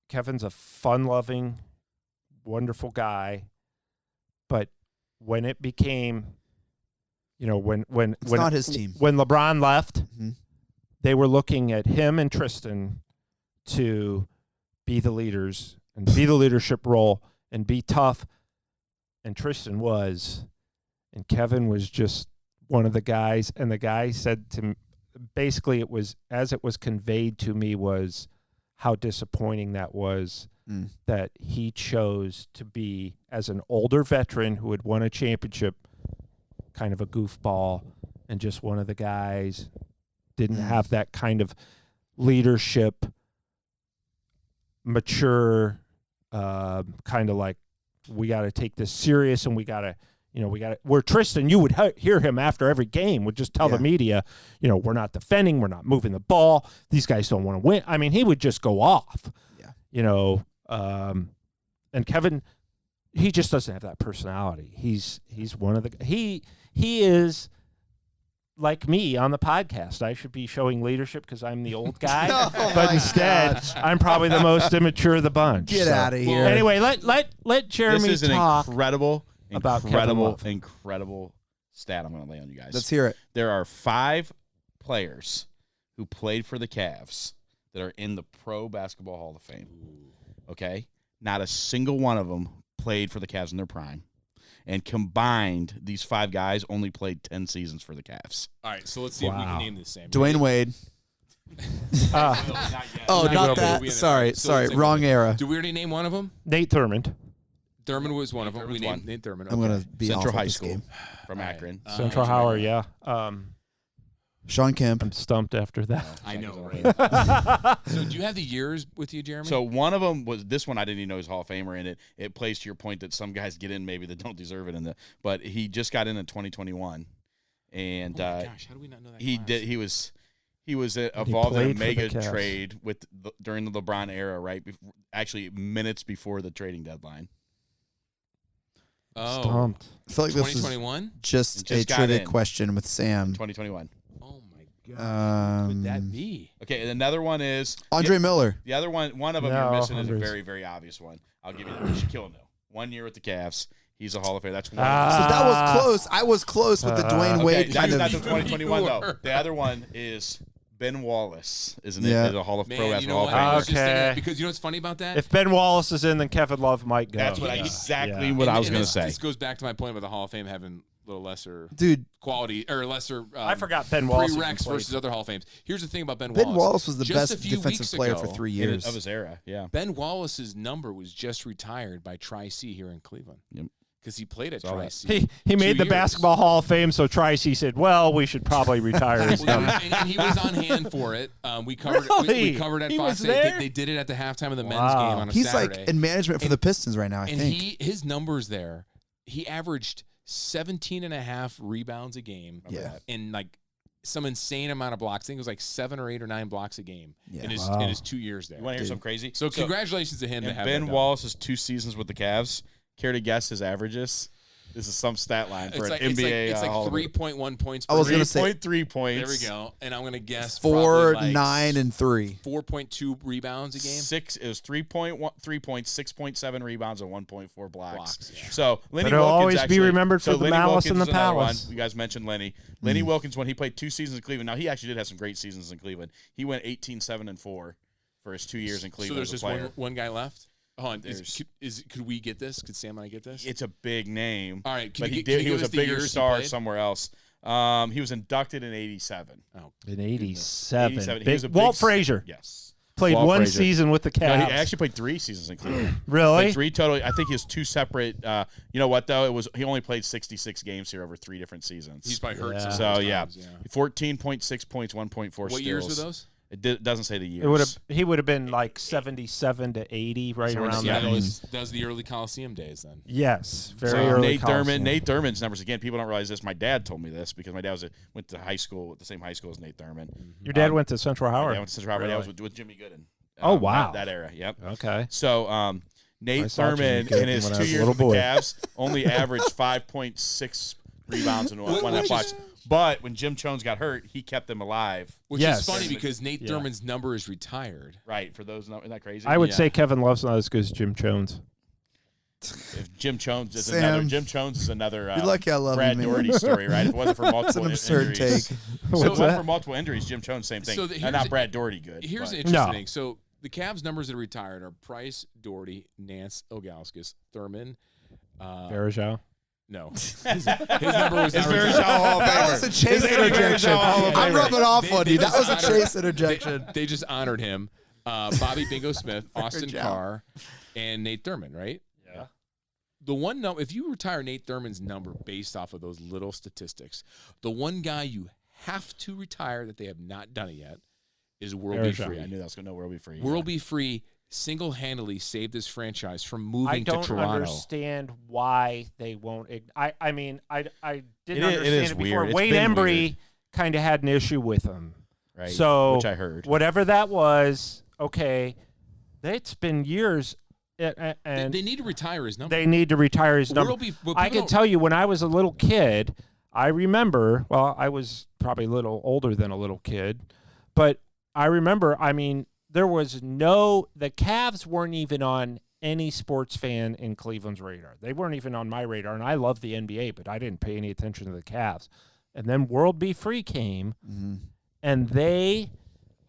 Kevin's a fun-loving, wonderful guy, but when it became, when not his team. when LeBron left, Mhm. they were looking at him and Tristan to be the leaders and be the leadership role and be tough, and Tristan was. And Kevin was just one of the guys. And the guy said to me, basically, it was conveyed to me was how disappointing that was that he chose to be, as an older veteran who had won a championship, kind of a goofball and just one of the guys, didn't have that kind of leadership, mature, kind of like, we got to take this serious and we got to, where Tristan, you would hear him after every game, would just tell the media, we're not defending, we're not moving the ball. These guys don't want to win. I mean, he would just go off, and Kevin, he just doesn't have that personality. He's one of the, he is like me on the podcast. I should be showing leadership because I'm the old guy, but instead I'm probably the most immature of the bunch. Get out of here. Anyway, let Jeremy This is talk an incredible stat I'm going to lay on you guys. Let's hear it. There are 5 players who played for the Cavs that are in the Pro Basketball Hall of Fame. Okay? Not a single one of them played for the Cavs in their prime. And combined, these 5 guys only played 10 seasons for the Cavs. All right, so let's see if we can name the same. Dwayne Wade. Not yet. Oh, Not not yet. that. We- Sorry, so let's say- wrong era. Did we already name one of them? Nate Thurmond, Thurman was one of them. We Thurman's named one. Nate Thurman. I'm okay. going to be Central off High of this School game. from All right. Akron. Central Howard, yeah. Sean Kemp. I'm stumped after that. I know, right? So do you have the years with you, Jeremy? So one of them was this one. I didn't even know he was Hall of Famer in it. It plays to your point that some guys get in maybe that don't deserve it but he just got in 2021, and oh my gosh, how do we not know that? he class? did. He was involved in a played for the mega Cavs. trade during the LeBron era, right? Actually, minutes before the trading deadline. Oh, Stumped. I feel like this is 2021. just Just a got trivia in. question with Sam. 2021. Oh my god, who would that Um, be? Okay, and another one is Andre Miller. the other one of them No, you're missing is a Andre's- very, very obvious one. I'll give you that. Shaquille O'Neal. 1 year with the Cavs. He's a Hall of Famer. That's one. So that was close. I was close with the Dwayne Okay, Wade that's kind not the of. 2021 though. Sure. The other one is Ben Wallace, isn't Yeah. it? Is a Hall of Pro Man, you Basketball know what? Hall I of was just thinking Okay. that because you know what's funny about that? If Ben Wallace is in, then Kevin Love might go. That's what Yeah. exactly Yeah. what I was And going to this- say. This goes back to my point about the Hall of Fame having a little lesser Dude, quality or lesser. I forgot Ben Wallace even Prereqs played. versus other Hall of Fames. Here's the thing about Ben Ben Wallace was the Just best a few defensive weeks player for ago, 3 years. Of his era, yeah. Ben Wallace's number was just retired by Tri-C here in Cleveland. Yep. Because he played at Saw that. Tri-C. He made 2 the years. Basketball Hall of Fame, so Trice said, "Well, we should probably retire his Well, number." and he was on hand for it. We covered Really? we covered at He Fox. was there? They did it at the halftime of the men's Wow. game on a He's Saturday. like in management for the Pistons right now, I and think. his numbers there, he averaged 17 and a half rebounds a game. Yeah. And like some insane amount of blocks. I think it was like 7 or 8 or 9 blocks a game Yeah. in Wow. his 2 years there. You want to hear something crazy? So congratulations to him. To And have Ben that done. Wallace's 2 seasons with the Cavs. Care to guess his averages? This is some stat line for an NBA It's like Hall of Fame. 3.1 points. I was per gonna game. say 3.3 points. There we go. And I'm gonna guess 4, probably like 9, and 3. 4.2 rebounds a game. 6 is 3.1, 3 points, 6.7 rebounds, and 1.4 blocks. Blocks, yeah. So Lenny But he'll Wilkins always be actually, remembered for the Lenny malice Wilkins in the is another palace. one. You guys mentioned Lenny. Lenny Wilkins, when he played 2 seasons in Cleveland. Now he actually did have some great seasons in Cleveland. He went 18-7-4 for his 2 years in So Cleveland there's as a just player. one guy left. Hold on. There's- Could we get this? Could Sam and I get this? It's a big name. All right. Can But you he get- can you did. He give was us a the bigger years he star played? somewhere else. He was inducted in '87. Oh, In '87, 87. He was a Walt big- Frazier Yes. played Walt one Frazier. season with the No, Cavs. he actually played 3 seasons in Cleveland. Really? Played 3 total. I think he has 2 separate. You know what though? He only played 66 games here over 3 different seasons. he's probably hurt. Yeah. some of So those yeah, times, 14.6 points, 1.4 What steals. years were those? It doesn't say the years. It would have. He would have been like 77 to 80, right Somewhere around yeah, that. That was the early Coliseum days then. Yes, very So early. Nate Coliseum. Nate Thurman's numbers again. People don't realize this. My dad told me this because my dad went to high school, the same high school as Nate Thurman. Your dad went to Central My Howard. dad went to Central Howard. My dad was Really? with Jimmy Gooden. Oh, wow. that era. Yep. Okay. So Nate I saw Jimmy Thurman Gooden in his when I 2 was a years little with the boy. Cavs only averaged 5.6 rebounds and one that blocks. But when Jim Chones got hurt, he kept them alive. Which is funny because Nate Thurman's number is retired. Right. For those, isn't that crazy? I would say Kevin Love's not as good as Jim Chones. If Jim Chones is Sam, another you're lucky I love Brad you, man. Doherty story, right? If it wasn't for multiple It's an absurd injuries. take. So if it wasn't for multiple injuries, Jim Chones, same thing. So Not Brad Doherty good. Here's but. the interesting thing. So the Cavs' numbers that are retired are Price, Doherty, Nance, Ilgauskas, Thurman. Varejao. No. His number was not Very retired. Hall of That Famer. was a chase Very interjection. Hall of I'm Famer. rubbing off on you. That was a just chase interjection. They just honored him. Bobby Bingo Smith, Austin job. Carr, and Nate Thurman, right? Yeah. The one number, if you retire Nate Thurman's number based off of those little statistics, the one guy you have to retire that they have not done it yet is World Be Varejao. Free. I knew that was going to World Be Free. World Be Free single-handedly saved this franchise from moving I don't to Toronto. understand why they won't. I mean, I didn't It is understand it before. weird. It's Wade been Embry weird. kind of had an issue with him. Right. So Which I heard. whatever that was, okay, it's been years, and They need to retire his number. they need to retire his number. But I people can don't- tell you when I was a little kid, I remember, well, I was probably a little older than a little kid, but I remember, I mean, the Cavs weren't even on any sports fan in Cleveland's radar. They weren't even on my radar, and I love the NBA, but I didn't pay any attention to the Cavs. And then World Be Free came, and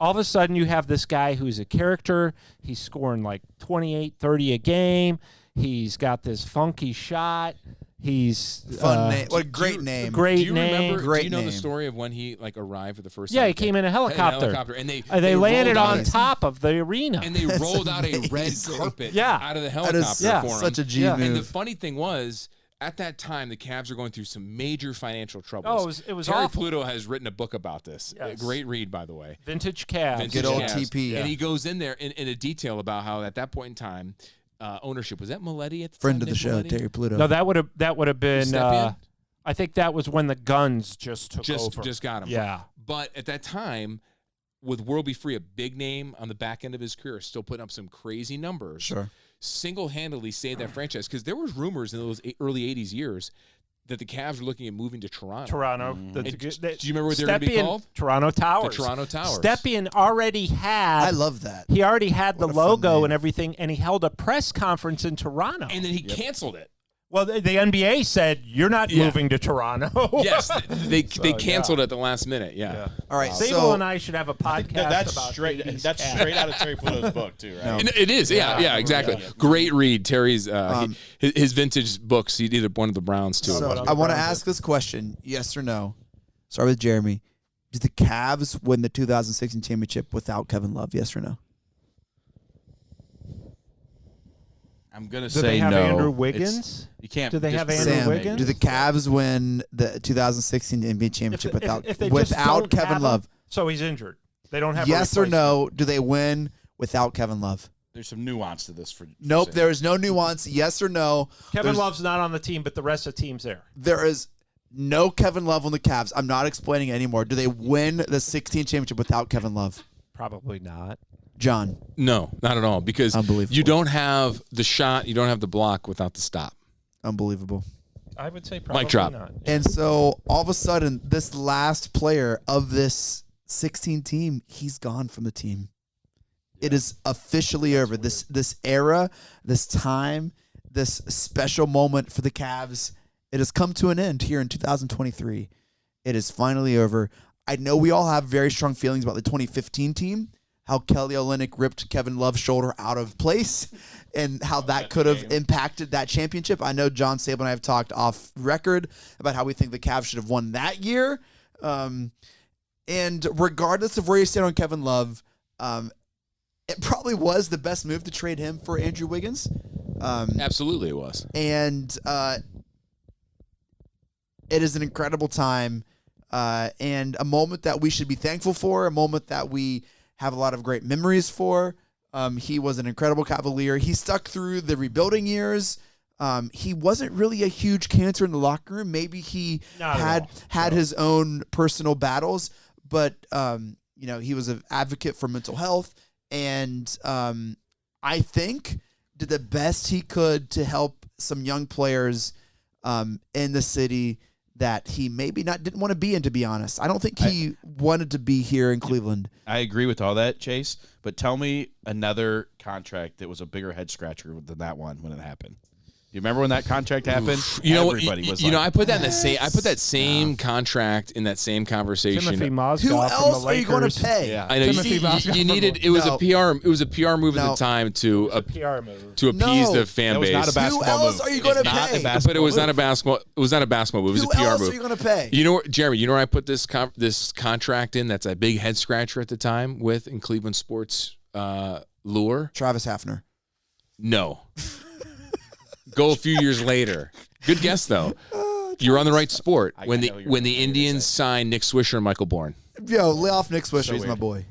all of a sudden you have this guy who's a character. He's scoring like 28, 30 a game. He's got this funky shot. He's Fun name. What a great name. Great Do you name. remember? Great do you know the name. story of when he arrived for the first Yeah, time? he came in a helicopter. and They landed rolled on out- top of the arena. and they rolled out a red amazing. carpet Yeah. out of the That helicopter is Yeah. for him. such a G Yeah. move. And the funny thing was, at that time, the Cavs are going through some major financial troubles. it was Terry awful. Pluto has written a book about this. Yes. A great read, by the way. Vintage Cavs. Vintage Good old Cavs. TP. And he goes in there in a detail about how at that point in time, ownership was that Maletti at the Friend time, of the Nick show, Maletti? Terry Pluto. No, that would have been. Step I think that was when the Guns just took over. Just got him. Yeah. But at that time, with World Be Free, a big name on the back end of his career, still putting up some crazy numbers. Sure. Single-handedly saved that franchise because there was rumors in those early '80s years that the Cavs were looking at moving to Toronto. Toronto. And do you remember what they were going to be Stepien- called? Toronto Towers. The Toronto Towers. Stepien already had. I love that. He already had the What a fun logo name. and everything, and he held a press conference in Toronto. And then he canceled it. well, the NBA said you're not Yeah. moving to Toronto. Yes, they canceled it at the last minute. Yeah. All right, Sable so and I should have a podcast That's about straight. 80s That's Cavs. straight out of Terry Pluto's book too, right? It is, yeah, exactly. Great read, Terry's his vintage books. He did one of the Browns too. So I want to ask this question: yes or no? Start with Jeremy. Did the Cavs win the 2016 championship without Kevin Love? Yes or no? I'm gonna Do say they have no. Andrew It's- Wiggins? You can't. Do they just have put Andrew it Sam, on Wiggins? do the Cavs win the 2016 NBA championship If without they just don't Kevin have him, Love? so he's injured. They don't have. Yes a or replacement. no? Do they win without Kevin Love? There's some nuance to this. For Nope. Sam. There is no nuance. Yes or no? Kevin There's- Love's not on the team, but the rest of the team's there. There is no Kevin Love on the Cavs. I'm not explaining it anymore. Do they win the 16 championship without Kevin Love? Probably not. John. No, not at all. Because Unbelievable. you don't have the shot, you don't have the block without the stop. Unbelievable. I would say probably drop. not. And so all of a sudden, this last player of this 16 team, he's gone from the team. It is officially over. This era, this time, this special moment for the Cavs, it has come to an end here in 2023. It is finally over. I know we all have very strong feelings about the 2015 team, how Kelly Olynyk ripped Kevin Love's shoulder out of place and how that could have impacted that championship. I know John Sable and I have talked off record about how we think the Cavs should have won that year. And regardless of where you stand on Kevin Love, it probably was the best move to trade him for Andrew Wiggins. Absolutely, it was. And it is an incredible time and a moment that we should be thankful for, a moment that we have a lot of great memories for. He was an incredible Cavalier. He stuck through the rebuilding years. He wasn't really a huge cancer in the locker room. Maybe he Not at had his own personal battles, but he was an advocate for mental health, and I think did the best he could to help some young players in the city that he maybe didn't want to be in, to be honest. I don't think he wanted to be here in Cleveland. I agree with all that, Chase, but tell me another contract that was a bigger head scratcher than that one when it happened. You remember when that contract happened? Everybody was I put that in the same. I put that same contract in that same conversation. Timothy Mozgov Who from else the are you going Lakers. to pay? Yeah. I know you needed. It was a PR. It was a PR move at the time to PR move. to appease the fan That was base. not a basketball Who else move. are you going to It's not pay? a basketball But it was not a move. basketball. It was not a basketball move. It was Who a PR else move. are you going to pay? You know, Jeremy. You know where I put this this contract in? That's a big head scratcher at the time with in Cleveland sports lure. Travis Hafner. No. Go a few years later. Good guess though. You're on the right sport when know the you're when the gonna Indians signed Nick Swisher and Michael Bourne. Yo, lay off Nick Swisher. He's my boy.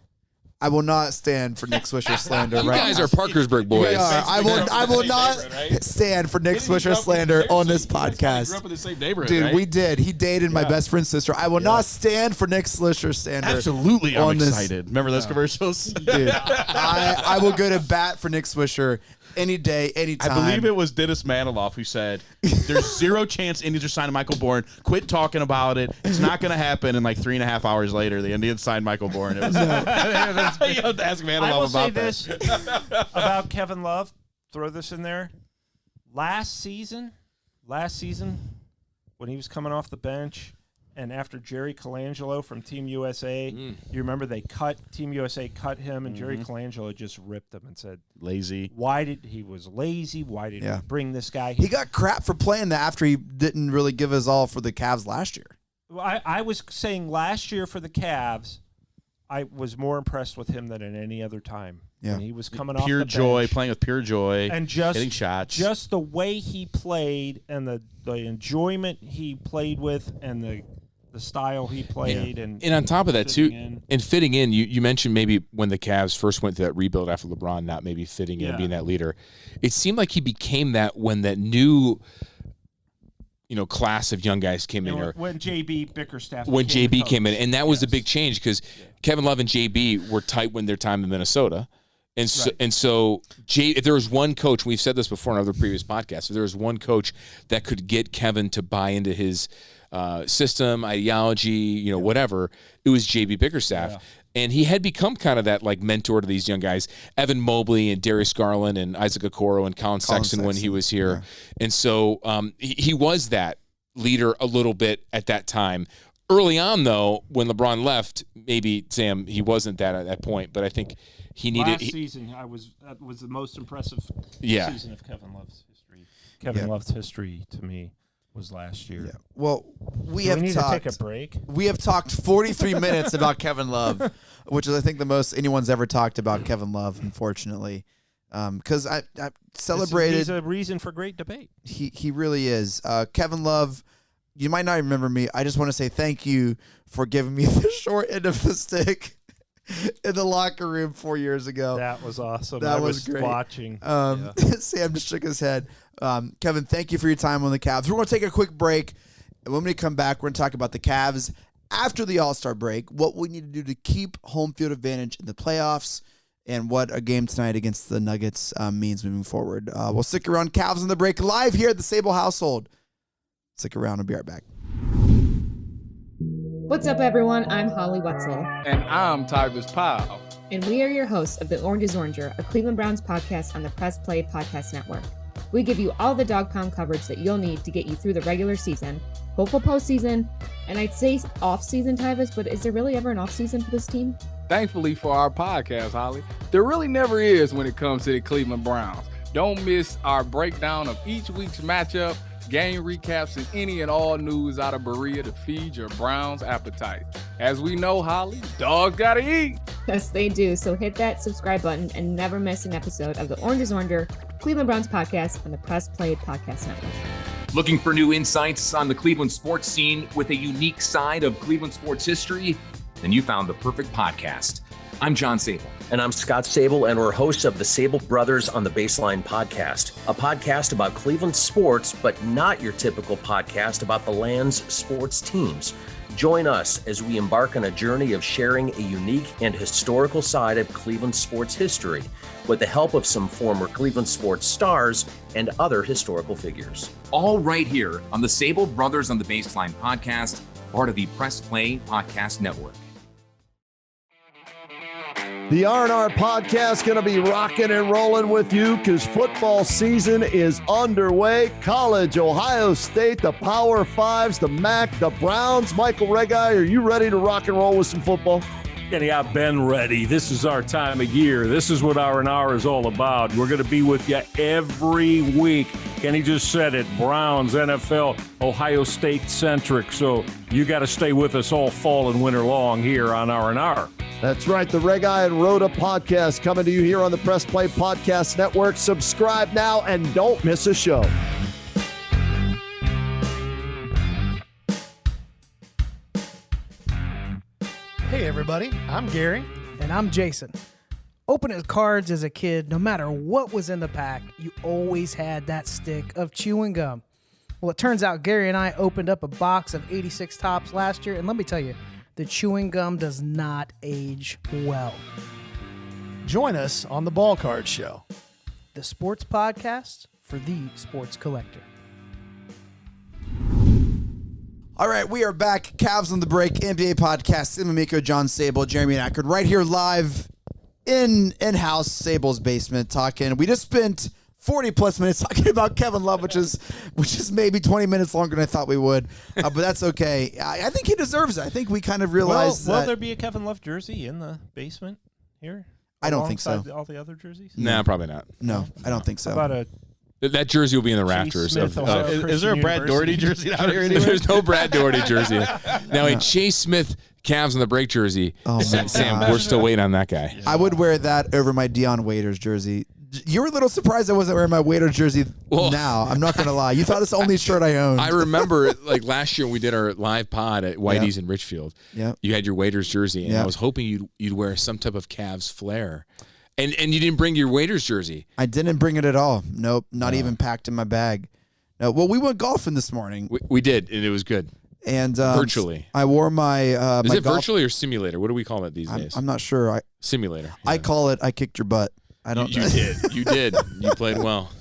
I will not stand for Nick Swisher slander. You right guys now. are Parkersburg boys. We are. I will not stand for Nick Swisher slander on this You guys podcast. grew up in the same neighborhood, Dude, right? we did. He dated my best friend's sister. I will not stand for Nick Swisher slander. Absolutely, I'm on this. excited. Remember those commercials? Dude, I will go to bat for Nick Swisher any day, anytime. I believe it was Dennis Maniloff who said, "There's zero chance Indians are signing Michael Bourne. Quit talking about it. It's not going to happen." And like 3.5 hours later, the Indians signed Michael Bourne. It was you have to ask Maniloff I will say about that. this about Kevin Love. Throw this in there. Last season, when he was coming off the bench, and after Jerry Colangelo from Team USA, you remember Team USA cut him, and Jerry Colangelo just ripped him and said, Lazy. he was lazy? Why did he bring this guy? he got crap for playing that after he didn't really give his all for the Cavs last year. I was saying last year for the Cavs, I was more impressed with him than at any other time. Yeah. When he was coming off Pure the joy, bench. playing with pure joy, And just hitting shots. Just the way he played and the enjoyment he played with and the style he played. And on top of that fitting too, in. and fitting in, you mentioned maybe when the Cavs first went through that rebuild after LeBron not maybe fitting in and being that leader. It seemed like he became that when that new class of young guys came in. Or when JB Bickerstaff when became JB coach. came in, and that was a big change because Kevin Love and JB were tight when their time in Minnesota. And so, if there was one coach, we've said this before in other previous podcasts, if there was one coach that could get Kevin to buy into his system, ideology, whatever, it was JB Bickerstaff. Yeah. And he had become kind of that like mentor to these young guys, Evan Mobley and Darius Garland and Isaac Okoro and Colin Sexton when he was here. Yeah. And so he was that leader a little bit at that time. Early on, though, when LeBron left, maybe, Sam, he wasn't that at that point, but I think he needed... Last season, that was the most impressive season of Kevin Love's history. Kevin Love's history, to me, was last year. Yeah. Well, we need to take a break. We have talked 43 minutes about Kevin Love, which is, I think, the most anyone's ever talked about Kevin Love, unfortunately. Because I celebrated... He's a reason for great debate. He really is. Kevin Love... You might not remember me. I just want to say thank you for giving me the short end of the stick in the locker room 4 years ago. That was awesome. That I was great. Watching. Sam just shook his head. Kevin, thank you for your time on the Cavs. We're going to take a quick break. And when we come back, we're going to talk about the Cavs after the All-Star break, what we need to do to keep home field advantage in the playoffs, and what a game tonight against the Nuggets means moving forward. We'll stick around. Cavs on the break live here at the Sabol household. Stick around. I'll be right back. What's up, everyone? I'm Holly Wetzel. And I'm Tyrus Powell. And we are your hosts of The Orange is Oranger, a Cleveland Browns podcast on the Press Play Podcast Network. We give you all the dog pound coverage that you'll need to get you through the regular season, hopeful postseason, and I'd say off-season, Tyrus, but is there really ever an off-season for this team? Thankfully for our podcast, Holly, there really never is when it comes to the Cleveland Browns. Don't miss our breakdown of each week's matchup, game recaps, and any and all news out of Berea to feed your Browns appetite. As we know, Holly, dogs gotta eat. Yes, they do. So hit that subscribe button and never miss an episode of the Orange is Oranger, Cleveland Browns podcast on the Press Play Podcast Network. Looking for new insights on the Cleveland sports scene with a unique side of Cleveland sports history? Then you found the perfect podcast. I'm John Sabol. And I'm Scott Sabol, and we're hosts of the Sabol Brothers on the Baseline podcast, a podcast about Cleveland sports, but not your typical podcast about the land's sports teams. Join us as we embark on a journey of sharing a unique and historical side of Cleveland sports history with the help of some former Cleveland sports stars and other historical figures. All right here on the Sabol Brothers on the Baseline podcast, part of the Press Play Podcast Network. The R&R podcast going to be rocking and rolling with you because football season is underway. College, Ohio State, the Power Fives, the MAC, the Browns. Michael Regai, are you ready to rock and roll with some football? Kenny, I've been ready. This is our time of year. This is what R&R is all about. We're going to be with you every week. Kenny just said it, Browns, NFL, Ohio State centric. So you got to stay with us all fall and winter long here on R&R. That's right. The Regai and Rhoda podcast coming to you here on the Press Play Podcast Network. Subscribe now and don't miss a show. Hey everybody, I'm Gary. And I'm Jason. Opening cards as a kid, no matter what was in the pack, you always had that stick of chewing gum. Well, it turns out Gary and I opened up a box of 86 Tops last year, and let me tell you, the chewing gum does not age well. Join us on the Ball Card Show, the sports podcast for the sports collector. All right, we are back. Cavs on the Break, NBA podcast. Amico, John Sabol, Jeremy Ackard, right here live in-house Sabol's basement talking. We just spent 40-plus minutes talking about Kevin Love, which is maybe 20 minutes longer than I thought we would, but that's okay. I think he deserves it. I think we kind of realized Will there be a Kevin Love jersey in the basement here? I don't think so. All the other jerseys? Nah, probably not. No, I don't think so. How about that jersey will be in the rafters. Is there a Brad Daugherty jersey out here anywhere? There's no Brad Daugherty jersey. Now, a Chase Smith Cavs on the Break jersey. Oh, Sam, we're still waiting on that guy. I would wear that over my Deion Waiters jersey. You were a little surprised I wasn't wearing my Waiters jersey now. I'm not going to lie. You thought it's the only shirt I owned. I remember like last year when we did our live pod at Whitey's in Richfield. Yeah. You had your Waiters jersey, and I was hoping you'd wear some type of Cavs flair. And you didn't bring your Waiters jersey. I didn't bring it at all. Nope, not even packed in my bag. No. Well, we went golfing this morning. We did, and it was good. And virtually. I wore my Is it virtually or simulator? What do we call it these days? I'm not sure. Simulator. I call it I kicked your butt. I don't. You did. You did. You played well.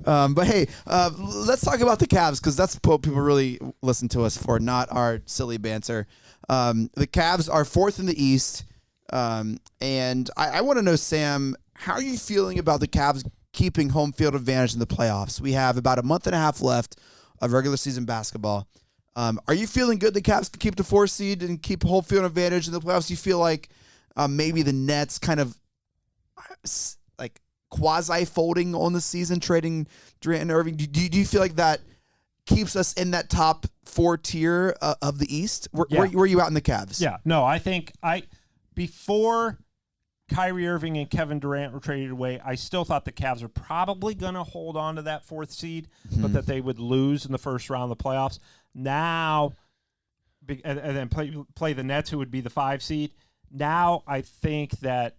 But hey, let's talk about the Cavs because that's what people really listen to us for, not our silly banter. The Cavs are fourth in the East, and I want to know, Sam, how are you feeling about the Cavs keeping home field advantage in the playoffs? We have about a month and a half left of regular season basketball. Are you feeling good the Cavs can keep the 4 seed and keep home field advantage in the playoffs? You feel like maybe the Nets kind of like quasi-folding on the season, trading Durant and Irving? Do you feel like that keeps us in that top 4 tier of the East? Where are you out in the Cavs? Yeah, no, I think before Kyrie Irving and Kevin Durant were traded away, I still thought the Cavs were probably going to hold on to that 4th seed, but that they would lose in the first round of the playoffs. Now, and then play the Nets, who would be the 5 seed. Now I think that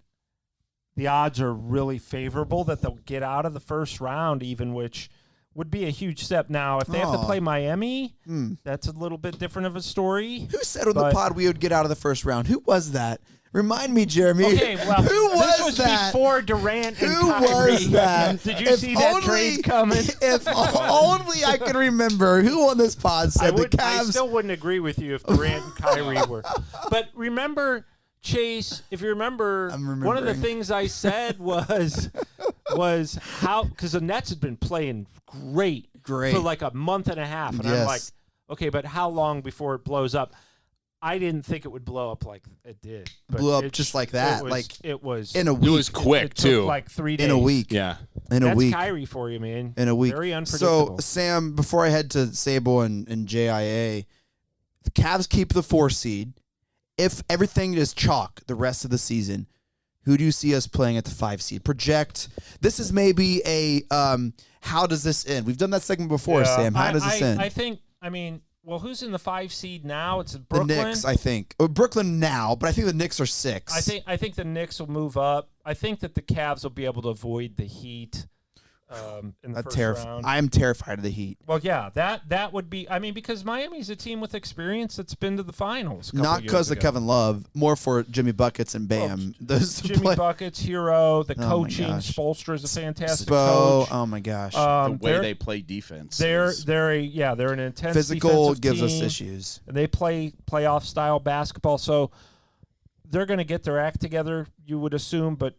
the odds are really favorable that they'll get out of the first round even, which would be a huge step. Now, if they have to play Miami, that's a little bit different of a story. Who said on the pod we would get out of the first round? Who was that? Remind me, Jeremy. Okay, well, who was this was that? Before Durant and Who Kyrie. was that? Did you see that trade coming? If only I could remember who on this pod said the Cavs. I still wouldn't agree with you if Durant and Kyrie were. But remember, Chase, if you remember, one of the things I said was how, because the Nets had been playing great for like a month and a half. And I'm like, okay, but how long before it blows up? I didn't think it would blow up like it did. But blew up just like that. It was in a week. It was quick it too. Took like 3 days. In a week. Yeah. That's Kyrie for you, man. In a week. Very unpredictable. So, Sam, before I head to Sabol and JIA, the Cavs keep the 4 seed. If everything is chalk the rest of the season, who do you see us playing at the 5 seed? Project. This is maybe a how does this end? We've done that segment before, Sam. How does this end? I think, Well, who's in the 5 seed now? It's The Brooklyn. Knicks, I think. Brooklyn now, but I think the Knicks are 6. I think the Knicks will move up. I think that the Cavs will be able to avoid the Heat in the first round. I am terrified of the Heat. Well, yeah, that would be. I mean, because Miami's a team with experience that's been to the finals. Not because of Kevin Love, more for Jimmy Buckets and Bam. Those Jimmy Buckets, hero. The coaching. Spoelstra is a fantastic coach. Oh my gosh, the way they play defense. They're an intense physical defensive gives us team, issues. and they play playoff style basketball. So they're going to get their act together, you would assume. But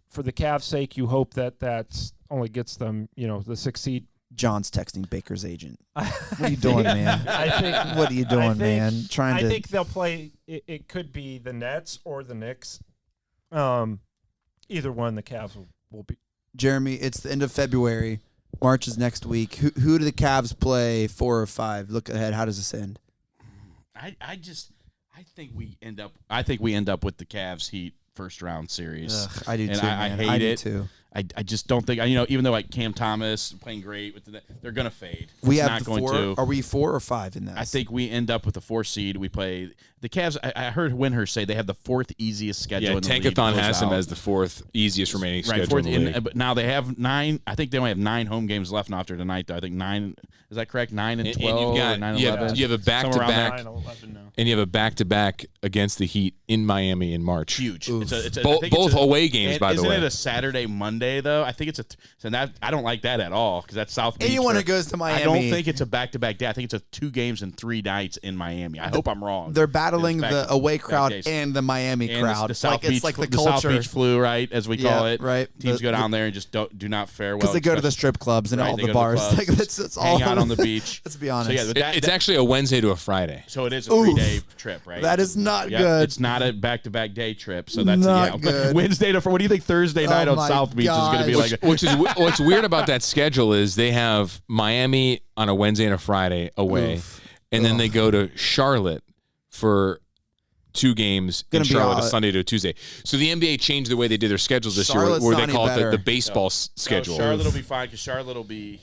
for the Cavs' sake, you hope that's only gets them, the 6 seed. John's texting Baker's agent. What are you doing, man? What are you doing, man? I think they'll play. It could be the Nets or the Knicks. Either one, the Cavs will be. Jeremy, it's the end of February. March is next week. Who do the Cavs play 4 or 5? Look ahead. How does this end? I think we end up with the Cavs Heat first round series. Ugh, I do and too. I Man. hate it. Too. I just don't think even though like Cam Thomas playing great with they're gonna fade. We it's have not the going 4. to. Are we 4 or 5 in that? I think we end up with the 4 seed. We play the Cavs. I heard Winhurst say they have the 4th easiest schedule. Yeah, in the league. Tankathon has them as the 4th easiest remaining schedule in the league. But now they have 9. I think they only have 9 home games left after tonight. Though I think 9. Is that correct? 9 and 12. And 9 you 11. have a back-to-back. And you have a back-to-back against the Heat in Miami in March. Huge. Both away games, by the way. Isn't it a Saturday, Monday, though? I think it's I don't like that at all because that's South Beach. Anyone who goes to Miami. I don't think it's a back-to-back day. I think it's 2 games and 3 nights in Miami. I hope I'm wrong. They're battling the away crowd and the Miami crowd. The South Beach, it's like the South culture. Beach flu, right, as we call it. Right. Teams go down there and just do not fare well. Because they go to the strip clubs and all the bars. It's all hang out on the beach. Let's be honest. So it's actually a Wednesday to a Friday. So it is a 3-day trip, right? That is not good. It's not a back-to-back day trip. So that's not good. Wednesday to what do you think Thursday night on South Beach is going to be like? Which is what's weird about that schedule is they have Miami on a Wednesday and a Friday away, and then they go to Charlotte for 2 games in Charlotte, a Sunday to a Tuesday. So the NBA changed the way they did their schedules this year, where they call it the baseball schedule. Charlotte will be fine because Charlotte will be.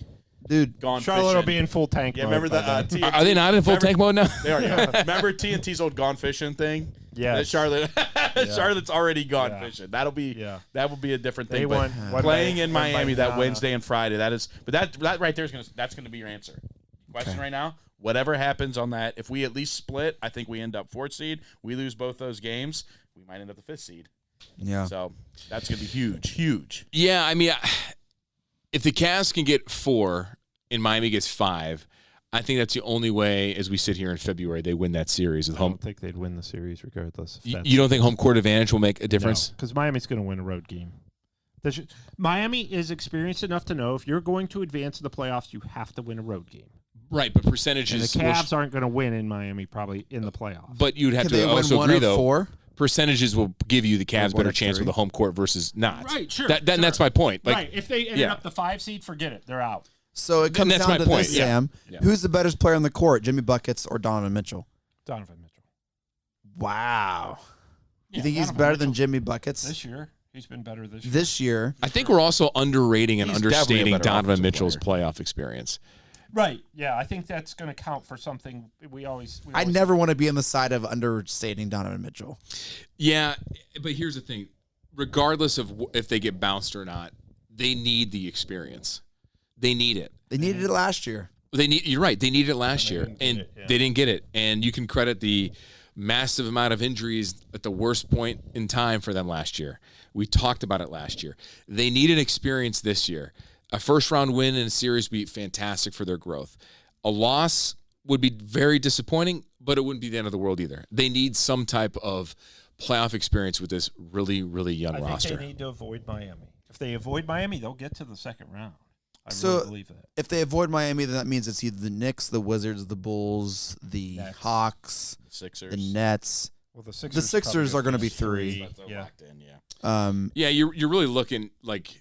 Gone Charlotte fishing. will be in full tank mode. Remember the TNT? Are they not in full tank mode now? They are. Yeah. Remember TNT's old gone fishing thing? Yeah. Charlotte's already gone fishing. That will be a different thing. But playing in Miami that Wednesday and Friday, that right there that's gonna be your answer. Question right now. Whatever happens on that, if we at least split, I think we end up 4th seed. We lose both those games, we might end up the 5th seed. Yeah. So that's gonna be huge. Yeah, I mean, if the Cavs can get 4 and Miami gets 5, I think that's the only way, as we sit here in February, they win that series with home. I don't think they'd win the series regardless. You don't think home court advantage will make a difference? Because Miami's going to win a road game. Miami is experienced enough to know if you're going to advance to the playoffs, you have to win a road game. Right, but percentages. And the Cavs aren't going to win in Miami probably in the playoffs. But you'd have to also agree, though. 4? Percentages will give you the Cavs better chance with a home court versus not. Right, sure. That's my point. Like, right, if they ended up the 5 seed, forget it. They're out. So it comes down to this, Sam. Yeah. Who's the better player on the court, Jimmy Buckets or Donovan Mitchell? Donovan Mitchell. Wow. You think he's better than Jimmy Buckets? This year. He's been better this year. This year. I think we're also underrating and understating Donovan Mitchell's player. playoff experience. Right. Yeah, I think that's going to count for something. I never want to be on the side of understating Donovan Mitchell. Yeah, but here's the thing. Regardless of if they get bounced or not, they need the experience. They need it. They needed it last year. You're right. They needed it last year, and they didn't get it. And you can credit the massive amount of injuries at the worst point in time for them last year. We talked about it last year. They needed experience this year. A first-round win in a series would be fantastic for their growth. A loss would be very disappointing, but it wouldn't be the end of the world either. They need some type of playoff experience with this really, really young roster. I think they need to avoid Miami. If they avoid Miami, they'll get to the second round. I really believe that. If they avoid Miami, then that means it's either the Knicks, the Wizards, the Bulls, the Hawks, Sixers, the Nets. Well, the Sixers are going to be 3. Yeah, you're really looking like.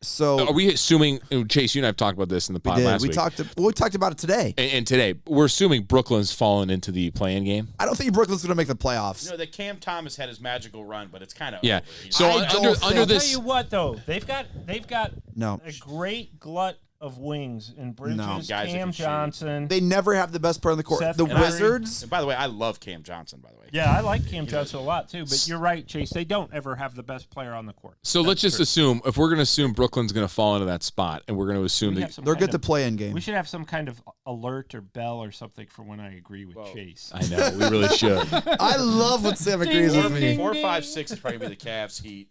So are we assuming? Chase, you and I have talked about this in the pod last week. We talked about it today. And today we're assuming Brooklyn's fallen into the play-in game. I don't think Brooklyn's going to make the playoffs. That Cam Thomas had his magical run, but it's kind of over. So under this, I'll tell you what though, they've got a great glut of wings in Bridges, guys that Cam can shoot. Johnson. They never have the best player on the court. Seth The Curry. Wizards. And by the way, I love Cam Johnson, by the way. Yeah, I like Cam Johnson a lot too, but you're right, Chase. They don't ever have the best player on the court. So let's just assume, if we're going to assume Brooklyn's going to fall into that spot, and we're going to assume We that have some They're kind good to of- play in game. We should have some kind of alert or bell or something for when I agree with Chase. I know we really should. I love when Sam agrees with me. 4, 5, 6 is probably gonna be the Cavs, Heat,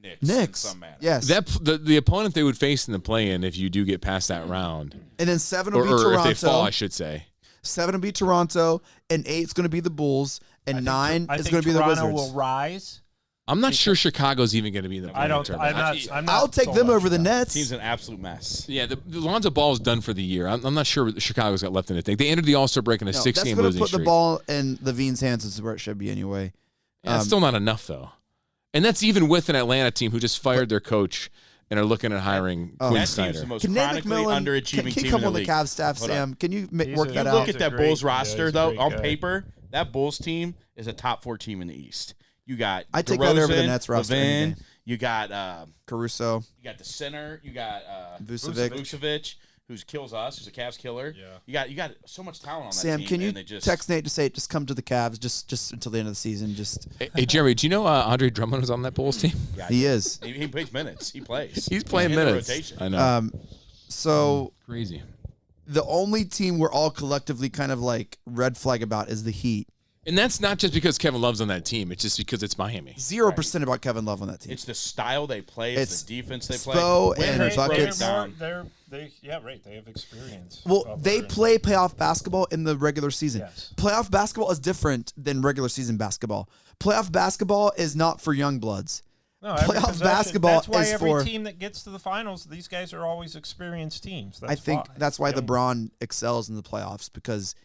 Knicks. Knicks. In some manner. Yes. That the opponent they would face in the play-in if you do get past that round, And then 7 will or be Toronto. if they fall, I should say. 7 will be Toronto, and 8 is going to be the Bulls, and 9 is going to be the Toronto Wizards. will rise. I'm not sure Chicago's even going to be in the I play-in don't. tournament. I'm not. I'll take sold them on over the Chicago. Nets. Team's an absolute mess. Yeah, the Lonzo Ball is done for the year. I'm not sure what Chicago's got left in the thing. They entered the All-Star break in a 6-game that's going to losing put streak. the ball in Levine's hands. Is where it should be anyway. Yeah, it's still not enough though, and that's even with an Atlanta team who just fired their coach and are looking at hiring Quinn That team's Snyder. the most Can Nate chronically McMillan underachieving can team come in the on the league. Cavs staff, Hold on. Sam? Can you He's work a- that You out? look at that Bulls roster, he's a though, great on guy. paper, that Bulls team is a top 4 team in the East. You got I take that over the DeRozan, Nets roster any Levin, day. you got Caruso. you got the center, you got Vucevic. who kills us, who's a Cavs killer. Yeah. You got so much talent on that Sam, team. can you and they just, text Nate to say just come to the Cavs just until the end of the season? Just Hey, Jeremy, do you know Andre Drummond was on that Bulls team? Yeah, he is. He plays minutes. He plays. He's playing in the minutes. rotation. I know. So Crazy. the only team we're all collectively kind of like red flag about is the Heat. And that's not just because Kevin Love's on that team. It's just because it's Miami. 0% about Kevin Love on that team. It's the style they play. It's the defense they play. Spo When and they break buckets. down- Yeah, right. They have experience. Well, they play playoff basketball in the regular season. Yes. Playoff basketball is different than regular season basketball. Playoff basketball is not for young bloods. No, every Playoff possession- basketball That's why is every for- team that gets to the finals, these guys are always experienced teams. That's I think that's why LeBron excels in the playoffs, because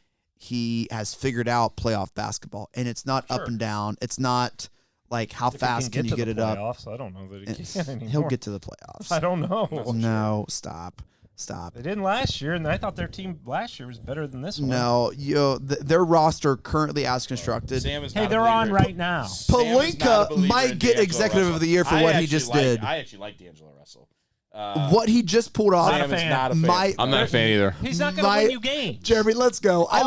he has figured out playoff basketball, and it's not up and down. It's not like how fast can you get it up. Playoffs, I don't know that he can anymore. He'll get to the playoffs. I don't know. No, stop. They didn't last year, and I thought their team last year was better than this one. No, their roster currently as constructed. Sam is Hey, not a they're believer. on right now. Sam is not a Pelinka believer might in get D'Angelo executive Russell. of the year for I what he actually just like- did. I actually like D'Angelo Russell. What he just pulled off. Sam is not a fan. I'm not a fan either. He's not going to win you games. Jeremy, let's go. I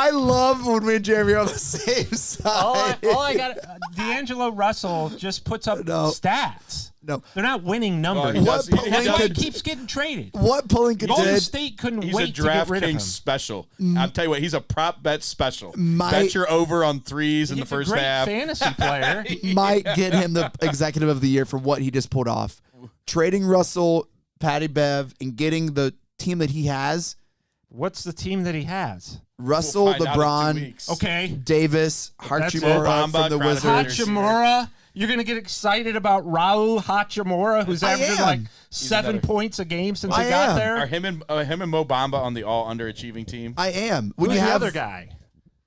love when me and Jeremy are on the same side. All I got, D'Angelo Russell just puts up stats. No, they're not winning numbers. Well, What That's why he Pelinka- keeps getting traded. What Pelinka Golden did. State couldn't He's wait a to get draft rid of king him. special. I'll tell you what, he's a prop bet special. Might- Bet you're over on threes in He's the first a great half. fantasy player. Might get him the executive of the year for what he just pulled off. Trading Russell, Patty Bev, and getting the team that he has. What's the team that he has? Russell, We'll find out in 2 LeBron, weeks. Okay. Davis, That's it. Hachimura Bamba, from the Crowder, Wizards. Hachimura. You're going to get excited about Raul Hachimura, who's I averaging am. like He's 7 better. points a game since I he got am. there. Are him and Mo Bamba on the all underachieving team? I am. When Who's you the have other guy?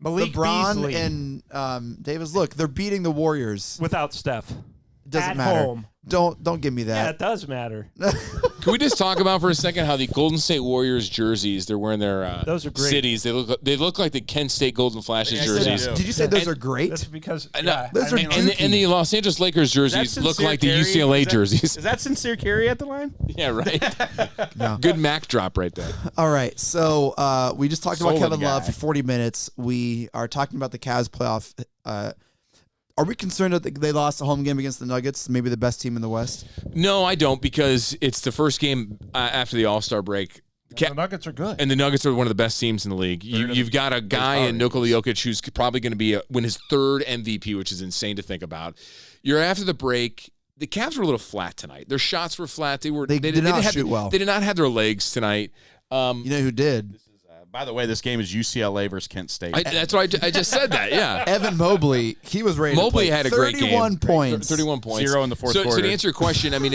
Malik LeBron Beasley. and Davis, look, they're beating the Warriors. Without Steph. It doesn't At matter. home. Don't give me Yeah, that. it does matter. Can we just talk about for a second how the Golden State Warriors jerseys, they're wearing their Those are great. cities. They look like the Kent State Golden Flashes Yes, they jerseys. do. Did you say those are great? That's because Those are And the Los Angeles Lakers jerseys look like the UCLA jerseys. Is that Sincere Carey at the line? Yeah, right. No. Good Mac drop right there. All right, so we just talked about Solid Kevin Love guy. for 40 minutes. We are talking about the Cavs playoff. Are we concerned that they lost a home game against the Nuggets, maybe the best team in the West? No, I don't, because it's the first game after the All-Star break. The Nuggets are good. And the Nuggets are one of the best teams in the league. You've got a guy in Nikola Jokic who's probably going to win his 3rd MVP, which is insane to think about. You're after the break. The Cavs were a little flat tonight. Their shots were flat. They did not shoot well. They did not have their legs tonight. You know who did? By the way, this game is UCLA versus Kent State. That's what I just said that, yeah. Evan Mobley, he was ready Mobley to play. had a great game. 31 points. 31 points. 0 in the fourth So quarter. to answer your question, I mean,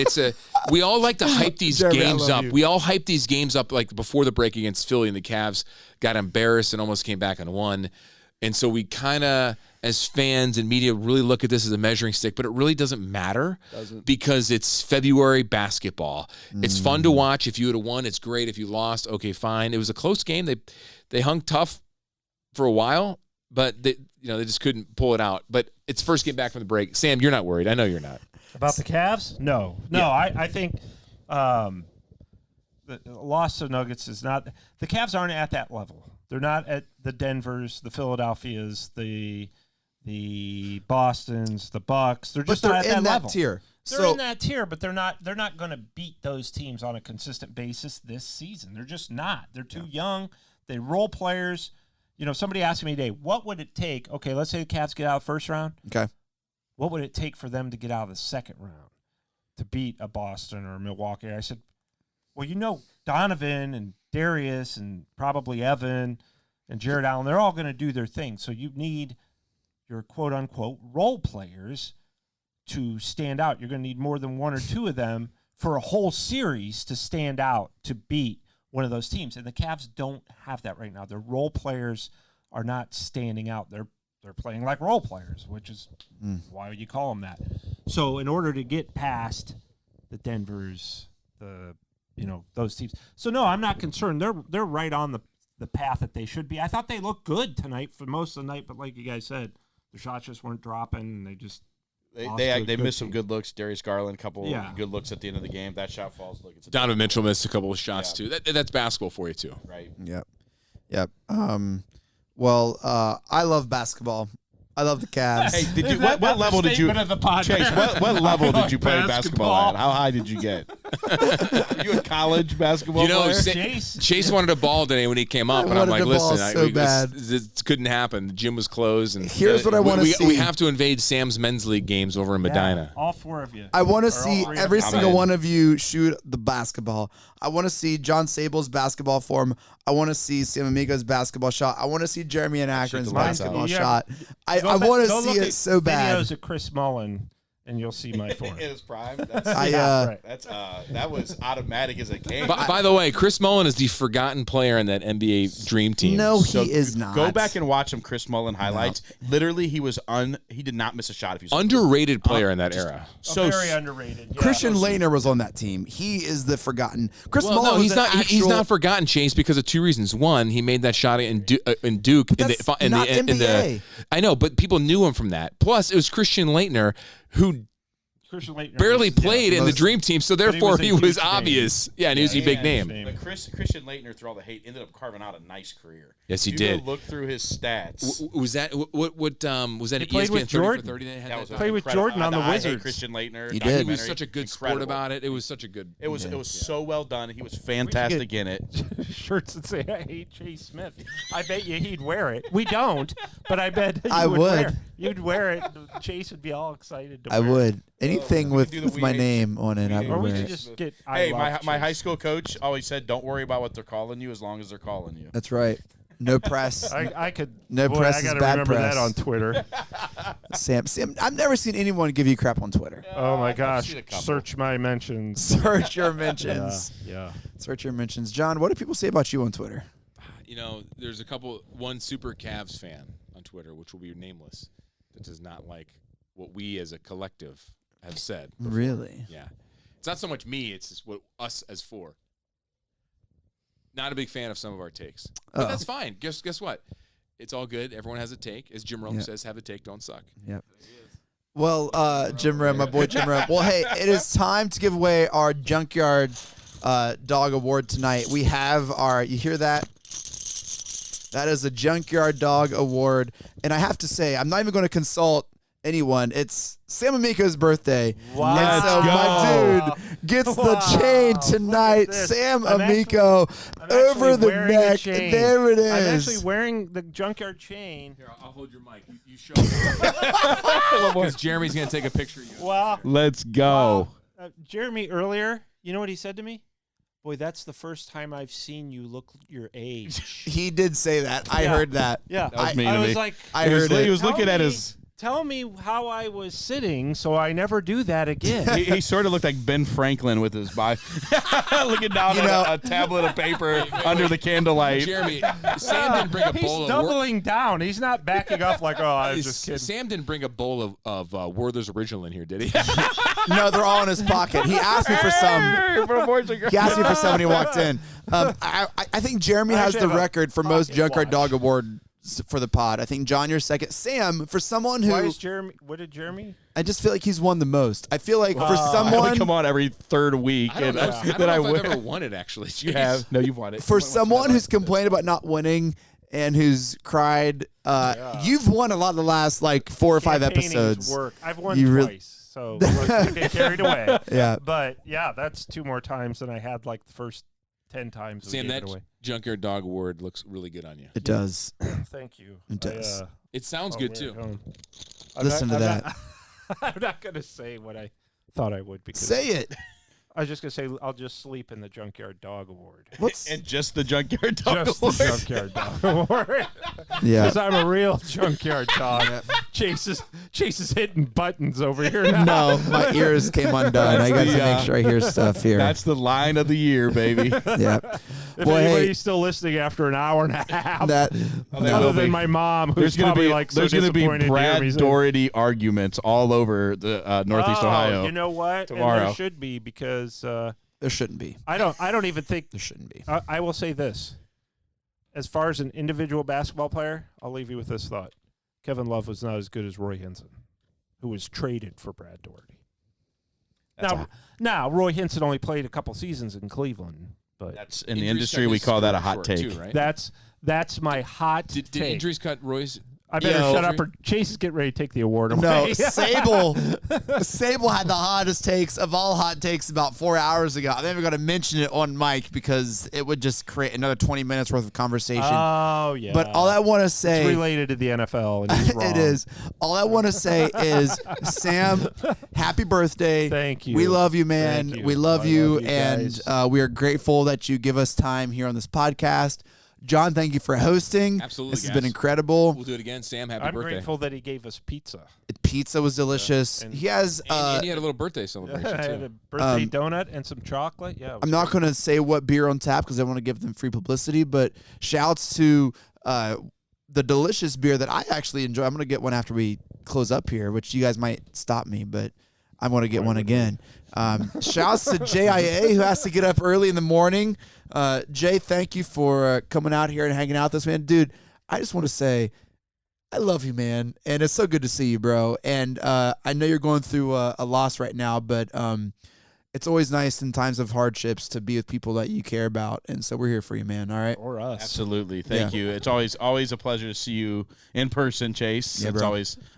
we all like to hype these Jeremy, I games love up. you. We all hype these games up like before the break against Philly, and the Cavs got embarrassed and almost came back and won. And so we kind of, as fans and media, really look at this as a measuring stick, but it really doesn't matter because it's February basketball. It's fun to watch. If you would have won, it's great. If you lost, okay, fine. It was a close game. They hung tough for a while, but they just couldn't pull it out. But it's first game back from the break. Sam, you're not worried. I know you're not. About the Cavs? No. Yeah. I think the loss to Nuggets is not – the Cavs aren't at that level. They're not at the Denvers, the Philadelphias, the Bostons, the Bucks. They're just not at that level. Tier. They're in that tier, but they're not going to beat those teams on a consistent basis this season. They're just not. They're too young. They role players. Somebody asked me today, what would it take? Okay, let's say the Cavs get out of the first round. Okay. What would it take for them to get out of the second round to beat a Boston or a Milwaukee? I said, well, Donovan and Darius and probably Evan and Jared Allen, they're all going to do their thing. So you need your quote-unquote role players to stand out. You're going to need more than one or two of them for a whole series to stand out to beat one of those teams. And the Cavs don't have that right now. Their role players are not standing out. They're playing like role players, which is why would you call them that? So in order to get past the Denvers, those teams. So no, I'm not concerned. They're right on the path that they should be. I thought they looked good tonight for most of the night, but like you guys said, the shots just weren't dropping, and they just they missed some good looks. Darius Garland, a couple good looks at the end of the game. That shot falls. Donovan Mitchell missed a couple of shots too. That's basketball for you too, right? Yep. I love basketball. I love the Cavs. Hey, what level did you Chase? What level did you play basketball at? How high did you get? Are you a college basketball player? Chase wanted a ball today when he came up, and I'm like, listen, this couldn't happen. The gym was closed, and here's what I want to see. We have to invade Sam's men's league games over in Medina. All four of you. I want to see every single one of you shoot the basketball. I want to see John Sabol's basketball form. I want to see Sam Amico's basketball shot. I want to see Jeremy and Akron's basketball shot. I want to see it so bad. Videos of Chris Mullen, and you'll see my form. In his prime. That was automatic as a game. By the way, Chris Mullen is the forgotten player in that NBA Dream Team. No, he is not. Go back and watch some Chris Mullen highlights. No. Literally, he did not miss a shot. If he was underrated player in that era. So very underrated. Yeah. Christian Laettner was on that team. He is the forgotten. Mullen. No, he's not forgotten, Chase, because of two reasons. One, he made that shot in Duke in the I know, but people knew him from that. Plus, it was Christian Laettner who barely played in the Dream Team, so therefore he was obvious. Yeah, and he was a big name. But Christian Laettner, through all the hate, ended up carving out a nice career. Yes, he did. Look through his stats. Was that was that? He played with Jordan. Played with Jordan on the Wizards. Christian Laettner. He did. He was such a good sport about it. It was such a good. It was so well done. He was fantastic in it. Shirts that say "I hate Chase Smith." I bet you he'd wear it. We don't, but I bet I would. You'd wear it. Chase would be all excited to wear it. I would. Anything with my name on it, I would wear it. Just get. Hey, my high school coach always said, "Don't worry about what they're calling you, as long as they're calling you." That's right. No press. I could. No press is bad remember press. that on Twitter. Sam, I've never seen anyone give you crap on Twitter. Oh my gosh! Search my mentions. Search your mentions. Yeah. Search your mentions. John, what do people say about you on Twitter? There's one super Cavs fan on Twitter, which will be nameless, that does not like what we as a collective have said before. Really? Yeah. It's not so much me, it's just what us as four. Not a big fan of some of our takes. But that's fine. Guess what? It's all good. Everyone has a take. As Jim Rome says, have a take, don't suck. Yep. Well, Jim Rome, my boy Jim Rome. Well, hey, it is time to give away our Junkyard Dog Award tonight. We have you hear that? That is a Junkyard Dog Award. And I have to say, I'm not even going to consult anyone. It's Sam Amico's birthday. Wow. And so my dude gets the chain tonight. Sam Amico over the neck. There it is. I'm actually wearing the Junkyard chain. Here, I'll hold your mic. You show it. Because Jeremy's going to take a picture of you. Wow. Let's go. Jeremy, earlier, you know what he said to me? Boy, that's the first time I've seen you look your age. He did say that. I heard that. Yeah. That was mean to me. I was like, I heard it. He was looking at his... Tell me how I was sitting so I never do that again. He sort of looked like Ben Franklin with his body. Looking down on a tablet of paper under the candlelight. Jeremy, Sam didn't bring a bowl He's doubling down. He's not backing up like, I was just kidding. Sam didn't bring a bowl of Werther's Original in here, did he? No, they're all in his pocket. He asked me for some. He asked me for some when he walked in. I think Jeremy has the record for most Junkyard Dog Award for the pod. I think, John, you're second. Sam, for someone who... Why is Jeremy... What did Jeremy... I just feel like he's won the most. I feel like for I someone only come on every third week. I don't know if I've ever won it, actually. You have. No, you've won it. For someone who's complained about not winning and who's cried, you've won a lot of the last like 4 or 5 episodes. Work. I've won twice, so let's get carried away. Yeah. But, yeah, that's 2 more times than I had like the first 10 times. Sam, that Junkyard Dog Award looks really good on you. It does. Thank you. It does. It sounds good, too. Listen to that. I'm not going to say what I thought I would. Because Say it. I was just going to say I'll just sleep in the Junkyard Dog Award. And just the Junkyard Dog Just Award. the Junkyard Dog Award. Yeah. Because I'm a real junkyard dog. Chase is hitting buttons over here now. No, my ears came undone. I got to make sure I hear stuff here. That's the line of the year, baby. Yeah. If Boy, anybody's still listening after an hour and a half, that other than my mom, who's probably like so there's going to be disappointed to hear me Brad say- Doherty arguments all over the Northeast Ohio. You know what? Tomorrow. And there should be because there shouldn't be. I don't even think There shouldn't be. I will say this. As far as an individual basketball player, I'll leave you with this thought. Kevin Love was not as good as Roy Hinson, who was traded for Brad Doherty. Now, Roy Hinson only played a couple seasons in Cleveland, but That's in the industry we call that a hot take. Too, right? that's my hot Did take. injuries cut Roy's? I better shut up or Chase is getting ready to take the award away. No, Sabol had the hottest takes of all hot takes about 4 hours ago. I'm never going to mention it on mic because it would just create another 20 minutes worth of conversation. Oh, yeah. But all I want to say... It's related to the NFL, and he's wrong. It is. All I want to say is, Sam, happy birthday. Thank you. We love you, man. Thank you. We love you, guys. and we are grateful that you give us time here on this podcast. John, thank you for hosting. Absolutely, This has guys. been incredible. We'll do it again. Sam, happy I'm birthday. grateful that he gave us pizza. Pizza was delicious. and- He has... And he had a little birthday I celebration, had a too. birthday donut and some chocolate. Yeah, it I'm was not great. going to say what beer on tap because I want to give them free publicity, but shouts to the delicious beer that I actually enjoy. I'm going to get one after we close up here, which you guys might stop me, but I'm going to get one again. Shouts to JIA, who has to get up early in the morning. Jay, thank you for coming out here and hanging out with us, man. Dude, I just want to say I love you, man, and it's so good to see you, bro. And I know you're going through a loss right now, but it's always nice in times of hardships to be with people that you care about, and so we're here for you, man. All right, Or us. Absolutely. Thank you. It's always a pleasure to see you in person, Chase. Yeah, it's bro.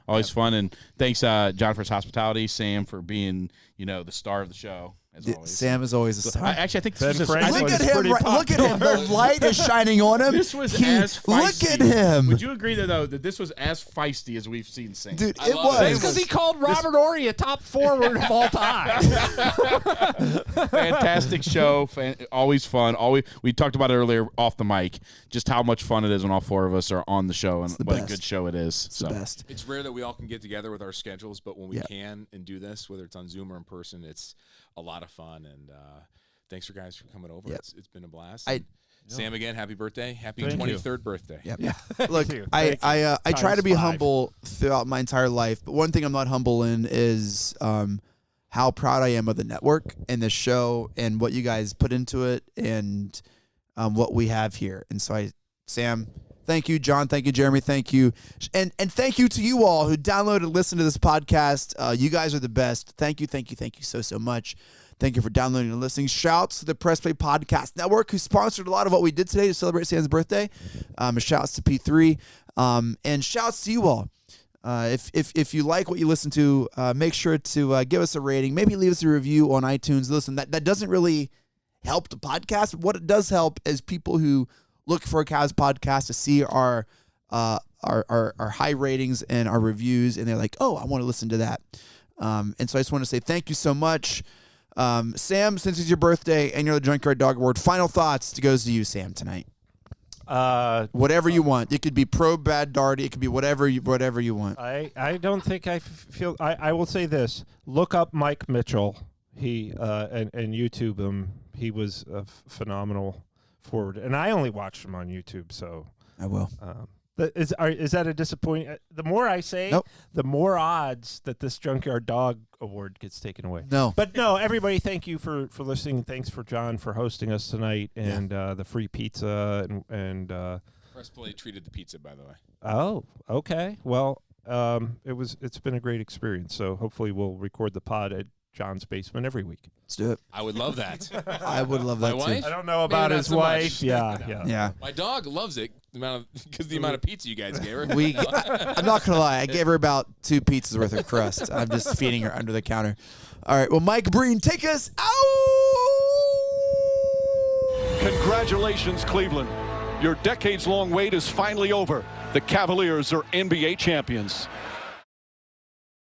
always fun. And thanks, John, for his hospitality. Sam for being, the star of the show. As always. Sam is always a star. I think Ben this was Franklin Look at is him! pretty Look at him! The light is shining on him. This was He- as feisty. Look at him, Would you agree that this was as feisty as we've seen Sam? dude. I It love it. was. Because he called Robert Horry a top forward of all time. Fantastic show. Always fun. We talked about it earlier off the mic, just how much fun it is when all 4 of us are on the show and the what a best. good show it is. It's the best. It's rare that we all can get together with our schedules, but when we Yeah. can and do this, whether it's on Zoom or in person, it's a lot of fun. And thanks for guys for coming over. Yep. It's been a blast. I- And Sam, again, happy birthday. Happy Thank you. 23rd birthday. Yep. Yeah. Look, Thank you. I Thank you. try to Times be 5. humble throughout my entire life, but one thing I'm not humble in is how proud I am of the network and the show and what you guys put into it and what we have here. And so Sam, thank you, John. Thank you, Jeremy. Thank you. And thank you to you all who downloaded and listened to this podcast. You guys are the best. Thank you so much. Thank you for downloading and listening. Shouts to the Press Play Podcast Network, who sponsored a lot of what we did today to celebrate Sam's birthday. Shouts to P3. And shouts to you all. If you like what you listen to, make sure to give us a rating. Maybe leave us a review on iTunes. Listen, that doesn't really help the podcast. What it does help is people who look for a Cavs podcast to see our high ratings and our reviews, and they're like, oh, I want to listen to that. And so I just want to say thank you so much. Sam, since it's your birthday and you're the Junkyard Dog Award, final thoughts goes to you, Sam, tonight. Whatever you want. It could be pro Bad Darty. It could be whatever you want. I don't think I feel. I will say this: look up Mike Mitchell. He and YouTube him. He was a phenomenal forward, and I only watched him on YouTube. So I will. Is that a disappointment? The more I say, Nope. the more odds that this Junkyard Dog Award gets taken away. No. But no, everybody, thank you for listening. Thanks for John for hosting us tonight and the free pizza and Press Play treated the pizza, by the way. oh, okay. Well, it's been a great experience. So hopefully we'll record the pod at John's basement every week. Let's do it. I would love that. I would love that My too. wife? I don't know about his wife. Yeah. My dog loves it because the amount of pizza you guys gave her. I'm not gonna lie. I gave her about 2 pizzas worth of crust. I'm just feeding her under the counter. All right. Well, Mike Breen, take us out. Congratulations, Cleveland. Your decades-long wait is finally over. The Cavaliers are NBA champions.